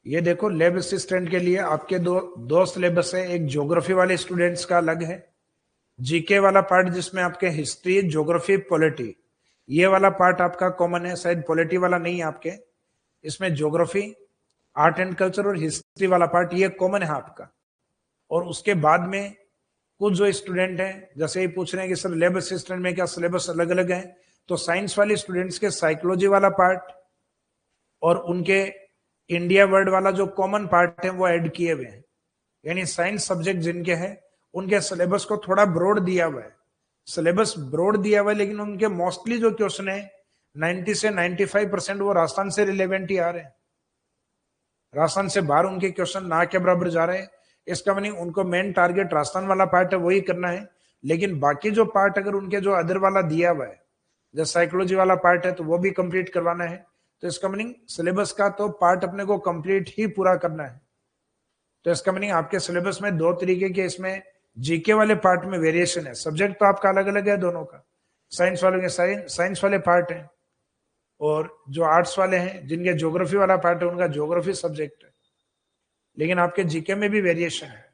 ये देखो, लैब असिस्टेंट के लिए आपके दो सिलेबस है। एक ज्योग्राफी वाले स्टूडेंट्स का अलग है, जीके वाला पार्ट जिसमें आपके हिस्ट्री, ज्योग्राफी, पॉलिटी, ये वाला पार्ट आपका कॉमन है। शायद पॉलिटी वाला नहीं है आपके, इसमें ज्योग्राफी, आर्ट एंड कल्चर और हिस्ट्री वाला पार्ट ये कॉमन है आपका। और उसके बाद में कुछ जो स्टूडेंट हैं जैसे ही पूछ रहे हैं कि सर लैब असिस्टेंट में क्या सिलेबस अलग अलग है, तो साइंस वाले स्टूडेंट्स के साइकोलॉजी वाला पार्ट और उनके इंडिया वर्ल्ड वाला जो कॉमन पार्ट है वो ऐड किए हुए हैं। यानी साइंस सब्जेक्ट जिनके हैं उनके सिलेबस को थोड़ा ब्रॉड दिया हुआ है। सिलेबस ब्रॉड दिया हुआ है, लेकिन उनके मोस्टली जो क्वेश्चन है 90 से 95% वो राजस्थान से रिलेवेंट ही आ रहे हैं। राजस्थान से बाहर उनके क्वेश्चन ना के बराबर जा रहे हैं। इसका मीनिंग उनको मेन टारगेट राजस्थान वाला पार्ट है वही करना है। लेकिन बाकी जो पार्ट अगर उनके जो अदर वाला दिया हुआ है, जैसे साइकोलॉजी वाला पार्ट है, तो वो भी कंप्लीट करवाना है। तो इसका मीनिंग सिलेबस का तो पार्ट अपने को कंप्लीट ही पूरा करना है। तो इसका मीनिंग आपके सिलेबस में दो तरीके के इसमें जीके वाले पार्ट में वेरिएशन है। सब्जेक्ट तो आपका अलग अलग है दोनों का। साइंस वालों के साइंस वाले पार्ट है, और जो आर्ट्स वाले हैं जिनके ज्योग्राफी वाला पार्ट है उनका ज्योग्राफी सब्जेक्ट है। लेकिन आपके जीके में भी वेरिएशन है।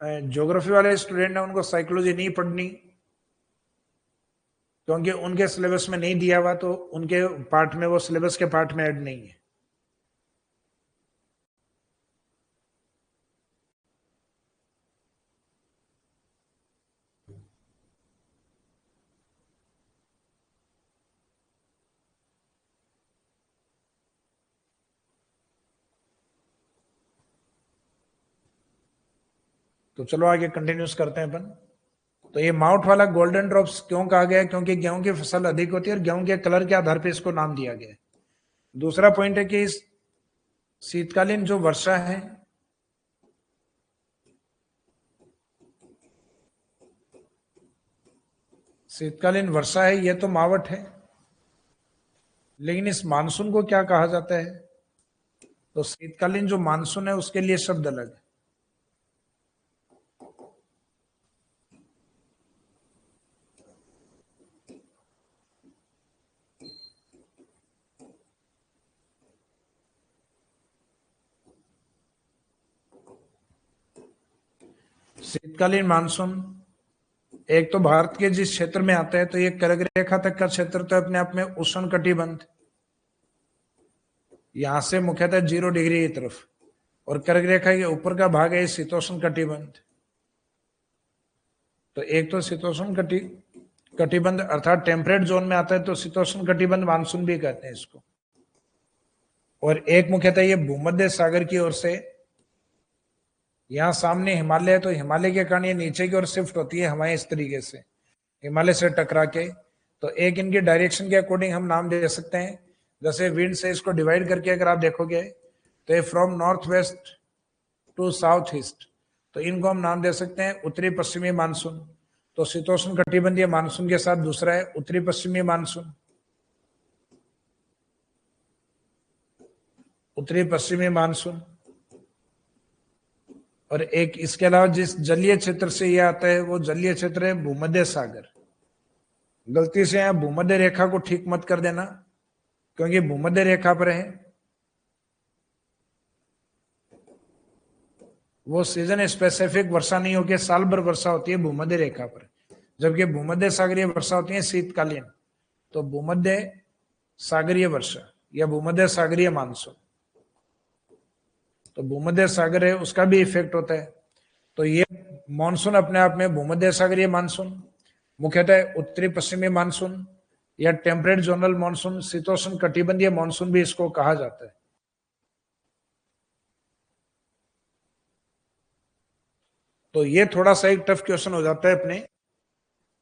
ज्योग्राफी वाले स्टूडेंट है उनको साइकोलॉजी नहीं पढ़नी, क्योंकि उनके सिलेबस में नहीं दिया हुआ, तो उनके पार्ट में, वो सिलेबस के पार्ट में ऐड नहीं है। तो चलो आगे कंटिन्यूस करते हैं अपन। तो ये माउट वाला गोल्डन ड्रॉप्स क्यों कहा गया है? क्योंकि गेहूं की फसल अधिक होती है और गेहूं के कलर के आधार पर इसको नाम दिया गया है। दूसरा पॉइंट है कि इस शीतकालीन जो वर्षा है, शीतकालीन वर्षा है, ये तो मावट है, लेकिन इस मानसून को क्या कहा जाता है? तो शीतकालीन जो मानसून है उसके लिए शब्द अलग है। शीतकालीन मानसून एक तो भारत के जिस क्षेत्र में आता है, तो ये कर्क रेखा तक का क्षेत्र तो अपने आप में उष्ण कटिबंध, यहां से मुख्यतः 0 डिग्री की तरफ, और कर्क रेखा के ऊपर का भाग है शीतोष्ण कटिबंध। तो एक तो शीतोष्ण कटिबंध अर्थात टेम्परेट जोन में आता है, तो शीतोष्ण कटिबंध मानसून भी कहते हैं इसको। और एक मुख्यतः ये भूमध्य सागर की ओर से, यहाँ सामने हिमालय है, तो हिमालय के कारण ये नीचे की ओर शिफ्ट होती है हवाएं इस तरीके से, हिमालय से टकरा के। तो एक इनकी डायरेक्शन के अकॉर्डिंग हम नाम दे सकते हैं, जैसे विंड से इसको डिवाइड करके अगर आप देखोगे तो ये from north west to south east, तो इनको हम नाम दे सकते हैं उत्तरी पश्चिमी मानसून। तो शीतोष्ण कटिबंधीय मानसून के साथ दूसरा है उत्तरी पश्चिमी मानसून, उत्तरी पश्चिमी मानसून। और एक इसके अलावा जिस जलीय क्षेत्र से यह आता है वो जलीय क्षेत्र है भूमध्य सागर। गलती से यहां भूमध्य रेखा को ठीक मत कर देना, क्योंकि भूमध्य रेखा पर है वो सीजन स्पेसिफिक वर्षा नहीं होकर साल भर वर्षा होती है भूमध्य रेखा पर, जबकि भूमध्य सागरीय वर्षा होती है शीतकालीन। तो भूमध्य सागरीय वर्षा या भूमध्य सागरीय मानसून, तो भूमध्य सागर है उसका भी इफेक्ट होता है। तो ये मानसून अपने आप में भूमध्य सागरीय मानसून, मुख्यतः उत्तरी पश्चिमी मानसून या टेम्परेट जोनल मानसून, शीतोष्ण कटिबंधीय मानसून भी इसको कहा जाता है। तो ये थोड़ा सा एक टफ क्वेश्चन हो जाता है अपने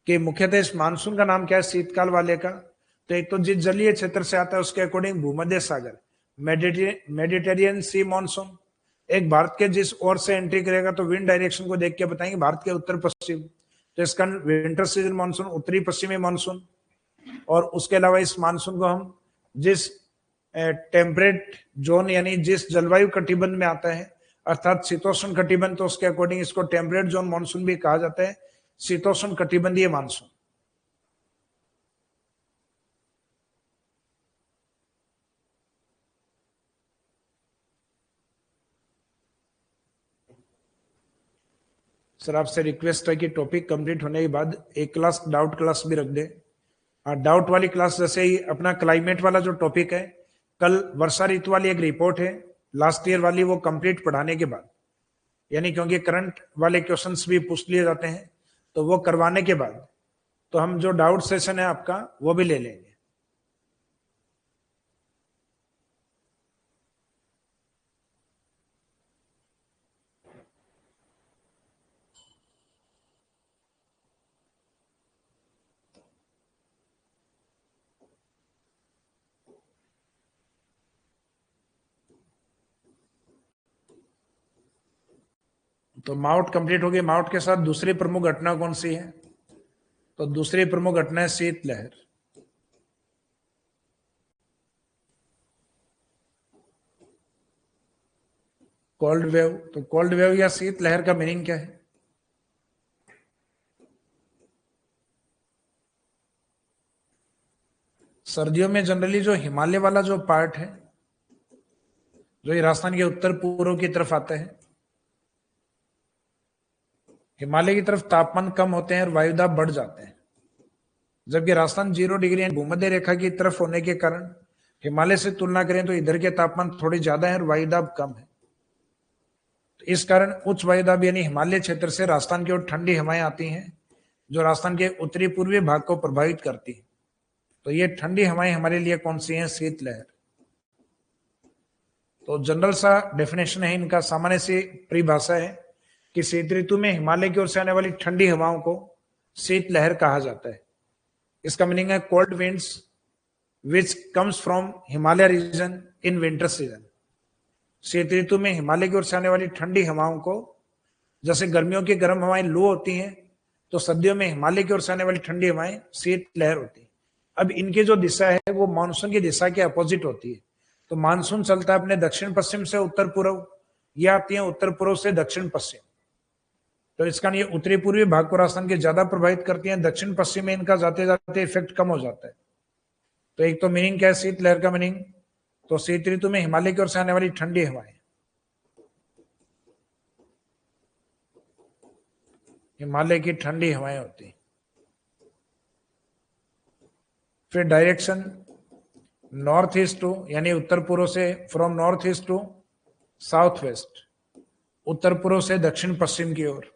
कि मुख्यतः इस मानसून का नाम क्या है शीतकाल वाले का? तो एक तो जिस जलीय क्षेत्र से आता है उसके अकॉर्डिंग भूमध्य सागर, मेडिटेरियन सी मानसून। एक भारत के जिस ओर से एंट्री करेगा तो विंड डायरेक्शन को देख के बताएंगे भारत के उत्तर पश्चिम, तो इसका विंटर सीजन मानसून उत्तरी पश्चिमी मानसून। और उसके अलावा इस मानसून को हम जिस टेम्परेट जोन यानी जिस जलवायु कटिबंध में आता है अर्थात शीतोष्ण कटिबंध, तो उसके अकॉर्डिंग इसको टेम्परेट जोन मानसून भी कहा जाता है, शीतोष्ण कटिबंधीय मानसून। सर आपसे रिक्वेस्ट है कि टॉपिक कंप्लीट होने के बाद एक क्लास डाउट क्लास भी रख दे। डाउट वाली क्लास जैसे ही अपना क्लाइमेट वाला जो टॉपिक है, कल वर्षा ऋतु वाली एक रिपोर्ट है लास्ट ईयर वाली, वो कंप्लीट पढ़ाने के बाद, यानी क्योंकि करंट वाले क्वेश्चंस भी पूछ लिए जाते हैं, तो वो करवाने के बाद तो हम जो डाउट सेशन है आपका वो भी ले लेंगे। तो माउट कंप्लीट हो गई। माउट के साथ दूसरी प्रमुख घटना कौन सी है? तो दूसरी प्रमुख घटना है शीतलहर। Cold wave. तो कोल्ड वेव या शीतलहर का मीनिंग क्या है? सर्दियों में जनरली जो हिमालय वाला जो पार्ट है, जो ये राजस्थान के उत्तर पूर्व की तरफ आता है, हिमालय की तरफ तापमान कम होते हैं और वायुदाब बढ़ जाते हैं, जबकि राजस्थान 0 डिग्री भूमध्य रेखा की तरफ होने के कारण हिमालय से तुलना करें तो इधर के तापमान थोड़े ज्यादा है और वायुदाब कम है। तो इस कारण उच्च वायुदाब यानी हिमालय क्षेत्र से राजस्थान की ओर ठंडी हवाएं आती हैं, जो राजस्थान के उत्तरी पूर्वी भाग को प्रभावित करती है। तो ये ठंडी हवाएं हमारे लिए कौन सी हैं? शीतलहर। तो जनरल सा डेफिनेशन है इनका, सामान्य सी परिभाषा है कि शीत ऋतु में हिमालय की ओर से आने वाली ठंडी हवाओं को शीतलहर कहा जाता है। इसका मीनिंग है cold winds which comes from Himalaya region in winter season. शीत ऋतु में हिमालय की ओर से आने वाली ठंडी हवाओं को, जैसे गर्मियों की गर्म हवाएं लू होती हैं, तो सर्दियों में हिमालय की ओर से आने वाली ठंडी हवाएं शीतलहर होती है। अब इनकी जो दिशा है वो मानसून की दिशा के अपोजिट होती है। तो मानसून चलता है अपने दक्षिण पश्चिम से उत्तर पूर्व, या आती है उत्तर पूर्व से दक्षिण पश्चिम। तो इसका ये उत्तरी पूर्वी भाग को राजस्थान के ज्यादा प्रभावित करती है, दक्षिण पश्चिम में इनका जाते जाते इफेक्ट कम हो जाता है। तो एक तो मीनिंग क्या है शीतलहर का मीनिंग? तो शीत ऋतु में हिमालय की ओर से आने वाली ठंडी हवाएं, हिमालय की ठंडी हवाएं होती। फिर डायरेक्शन नॉर्थ ईस्ट टू, यानी उत्तर पूर्व से, from north east to south west, उत्तर पूर्व से दक्षिण पश्चिम की ओर,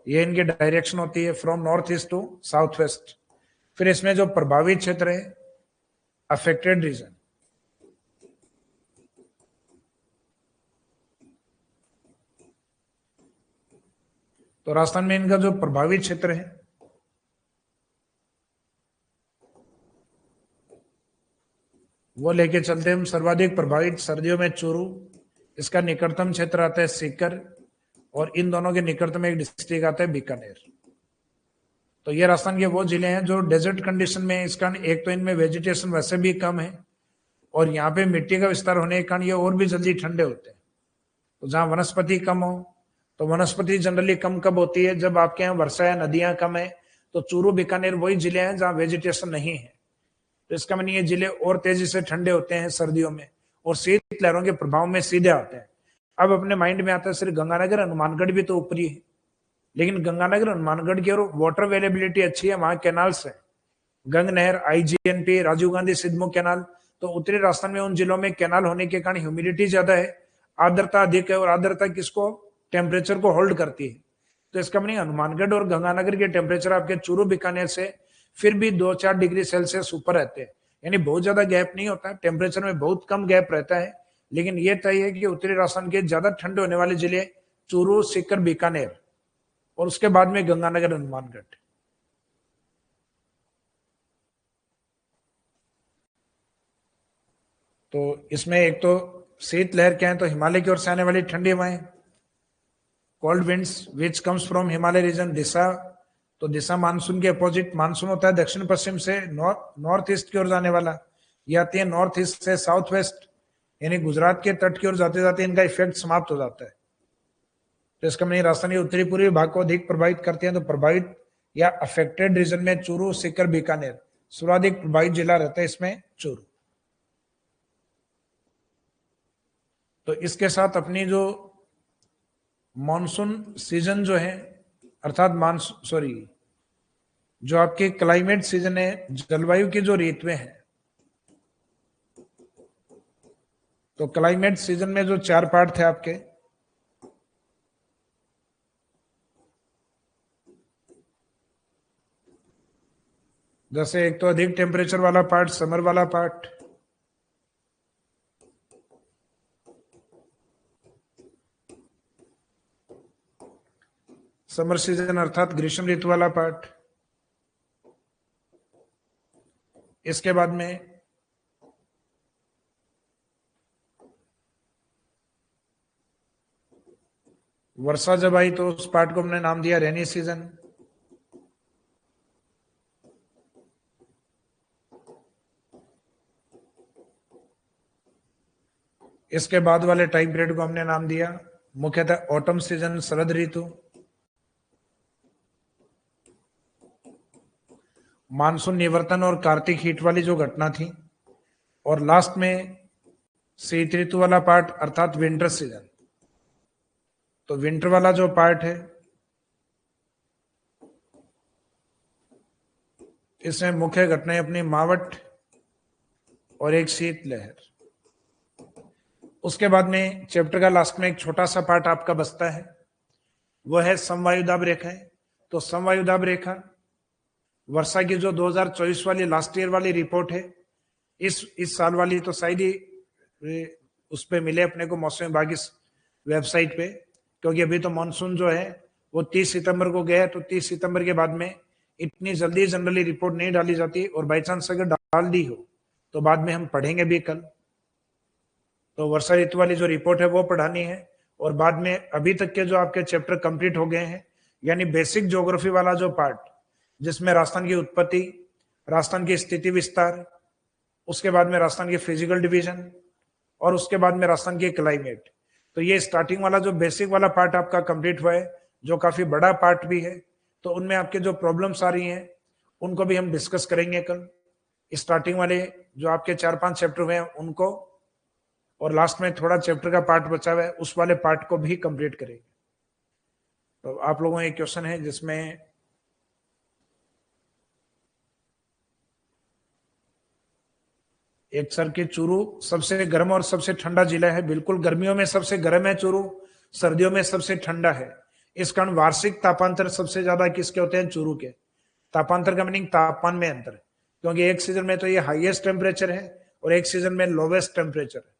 ये इनकी डायरेक्शन होती है, from north east to south west. फिर इसमें जो प्रभावित क्षेत्र है, अफेक्टेड रीजन, तो राजस्थान में इनका जो प्रभावित क्षेत्र है वो लेके चलते हैं हम। सर्वाधिक प्रभावित सर्दियों में चूरू, इसका निकटतम क्षेत्र आता है सीकर, और इन दोनों के निकटतम एक डिस्ट्रिक्ट आता है बीकानेर। तो ये राजस्थान के वो जिले हैं जो डेजर्ट कंडीशन में, इसका एक तो इनमें वेजिटेशन वैसे भी कम है, और यहाँ पे मिट्टी का विस्तार होने के कारण ये और भी जल्दी ठंडे होते हैं। तो जहाँ वनस्पति कम हो, तो वनस्पति जनरली कम कब होती है? जब आपके यहाँ वर्षा या नदियां कम है। तो चूरू बीकानेर वही जिले हैं जहाँ वेजिटेशन नहीं है। तो इसका मतलब ये जिले और तेजी से ठंडे होते हैं सर्दियों में, और शीत लहरों के प्रभाव में सीधे आते हैं। अब अपने माइंड में आता है सिर्फ गंगानगर हनुमानगढ़ भी तो ऊपरी है, लेकिन गंगानगर हनुमानगढ़ की और वाटर अवेलेबिलिटी अच्छी है, वहां कैनाल्स है, गंग नहर, आईजीएनपी, राजीव गांधी सिद्धमुख कैनाल। तो उत्तरी राजस्थान में उन जिलों में कैनाल होने के कारण ह्यूमिडिटी ज्यादा है, आर्द्रता अधिक है, और आर्द्रता किसको? टेम्परेचर को होल्ड करती है। तो इसका मतलब हनुमानगढ़ और गंगानगर के टेम्परेचर आपके चूरू बीकानेर से फिर भी 2-4 डिग्री सेल्सियस ऊपर रहते हैं, यानी बहुत ज्यादा गैप नहीं होता, टेम्परेचर में बहुत कम गैप रहता है। लेकिन यह तय है कि उत्तरी राजस्थान के ज्यादा ठंडे होने वाले जिले चूरू, सीकर, बीकानेर, और उसके बाद में गंगानगर, हनुमानगढ़। तो इसमें एक तो शीतलहर क्या है? तो हिमालय की ओर से आने वाली ठंडी हवाएं, cold winds which comes from Himalaya region. दिशा, तो दिशा मानसून के अपोजिट, मानसून होता है दक्षिण पश्चिम से नॉर्थ ईस्ट की ओर जाने वाला, ये आती है नॉर्थ ईस्ट से साउथ वेस्ट, यानी गुजरात के तट की ओर जाते जाते इनका इफेक्ट समाप्त हो जाता है। तो इसका मतलब राजस्थान के उत्तरी पूर्वी भाग को अधिक प्रभावित करते हैं। तो प्रभावित या अफेक्टेड रीजन में चूरू, सीकर, बीकानेर, सर्वाधिक प्रभावित जिला रहता है इसमें चूरू। तो इसके साथ अपनी जो मॉनसून सीजन जो है, अर्थात जो आपके क्लाइमेट सीजन है, जलवायु की जो ऋतुएं हैं, तो क्लाइमेट सीजन में जो 4 पार्ट थे आपके, जैसे एक तो अधिक टेम्परेचर वाला पार्ट, समर वाला पार्ट, समर सीजन अर्थात ग्रीष्म ऋतु वाला पार्ट, इसके बाद में वर्षा जब आई तो उस पार्ट को हमने नाम दिया रेनी सीजन। इसके बाद वाले टाइम पीरियड को हमने नाम दिया मुख्यतः ऑटम सीजन, शरद ऋतु। मानसून निवर्तन और कार्तिक हीट वाली जो घटना थी, और लास्ट में शीत ऋतु वाला पार्ट अर्थात विंटर सीजन। तो विंटर वाला जो पार्ट है इसमें मुख्य घटनाएं अपनी मावट और एक शीतलहर। उसके बाद में चैप्टर का लास्ट में एक छोटा सा पार्ट आपका बचता है, वह है समवायुदाब रेखाएं। तो समवायुदाब रेखा वर्षा की जो 2024 वाली लास्ट ईयर वाली रिपोर्ट है, इस साल वाली तो शायद ही उस पे मिले अपने को मौसम विभाग इस वेबसाइट पे, क्योंकि अभी तो मानसून जो है वो 30 सितंबर को गया है, तो 30 सितंबर के बाद में इतनी जल्दी जनरली रिपोर्ट नहीं डाली जाती, और बाई चांस अगर डाल दी हो तो बाद में हम पढ़ेंगे भी कल। तो वर्षा ऋतु वाली जो रिपोर्ट है वो पढ़ानी है, और बाद में अभी तक के जो आपके चैप्टर कंप्लीट हो गए हैं, यानी बेसिक ज्योग्राफी वाला जो पार्ट, जिसमें राजस्थान की उत्पत्ति, राजस्थान की स्थिति विस्तार, उसके बाद में राजस्थान की फिजिकल डिवीजन, और उसके बाद में राजस्थान की क्लाइमेट, तो ये स्टार्टिंग वाला जो बेसिक वाला पार्ट आपका कंप्लीट हुआ है, जो काफी बड़ा पार्ट भी है। तो उनमें आपके जो प्रॉब्लम्स आ रही हैं उनको भी हम डिस्कस करेंगे कल। स्टार्टिंग वाले जो आपके 4-5 चैप्टर हुए हैं उनको, और लास्ट में थोड़ा चैप्टर का पार्ट बचा हुआ है उस वाले पार्ट को भी कंप्लीट करेंगे। तो आप लोगों का एक क्वेश्चन है जिसमें एक सर के चूरू सबसे गर्म और सबसे ठंडा जिला है। बिल्कुल, गर्मियों में सबसे गर्म है चूरू, सर्दियों में सबसे ठंडा है। इस कारण वार्षिक तापांतर सबसे ज्यादा किसके होते हैं? चूरू के। तापांतर का मीनिंग तापमान में अंतर, क्योंकि एक सीजन में तो ये हाईएस्ट टेम्परेचर है और एक सीजन में लोवेस्ट टेम्परेचर है।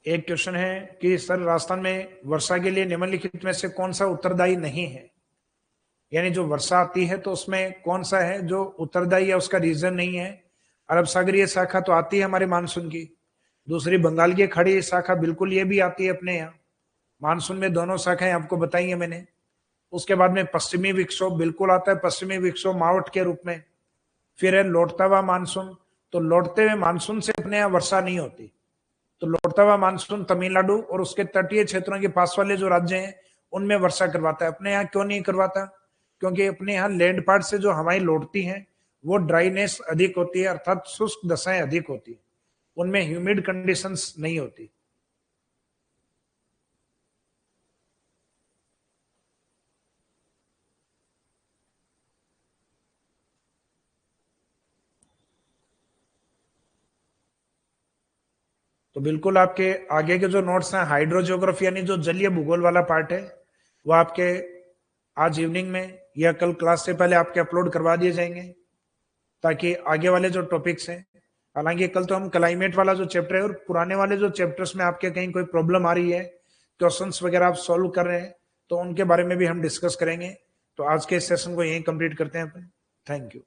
एक क्वेश्चन है कि सर राजस्थान में वर्षा के लिए निम्नलिखित में से कौन सा उत्तरदायी नहीं है, यानी जो वर्षा आती है तो उसमें कौन सा है जो उत्तरदायी है, उसका रीजन नहीं है। अरब सागरीय शाखा तो आती है हमारे मानसून की, दूसरी बंगाल की खाड़ी शाखा बिल्कुल ये भी आती है अपने यहाँ मानसून में, दोनों शाखाएं आपको बताई है मैंने। उसके बाद में पश्चिमी विक्षोभ बिल्कुल आता है, पश्चिमी विक्षोभ मावट के रूप में। फिर है लौटता हुआ मानसून, तो लौटते हुए मानसून से अपने यहाँ वर्षा नहीं होती, तो लौटता हुआ मानसून तमिलनाडु और उसके तटीय क्षेत्रों के पास वाले जो राज्य हैं उनमें वर्षा करवाता है। अपने यहाँ क्यों नहीं करवाता? क्योंकि अपने यहाँ लैंड पार्ट से जो हवाएं लौटती हैं वो ड्राइनेस अधिक होती है, अर्थात शुष्क दशाएं अधिक होती है, उनमें ह्यूमिड कंडीशंस नहीं होती। तो बिल्कुल आपके आगे के जो नोट्स हैं हाइड्रोजियोग्राफी यानी जो जलीय भूगोल वाला पार्ट है वो आपके आज इवनिंग में या कल क्लास से पहले आपके अपलोड करवा दिए जाएंगे, ताकि आगे वाले जो टॉपिक्स हैं, हालांकि कल तो हम क्लाइमेट वाला जो चैप्टर है और पुराने वाले जो चैप्टर्स में आपके कहीं कोई प्रॉब्लम आ रही है, क्वेश्चंस वगैरह आप सॉल्व कर रहे हैं, तो उनके बारे में भी हम डिस्कस करेंगे। तो आज के सेशन को यहीं कंप्लीट करते हैं अपन। Thank you.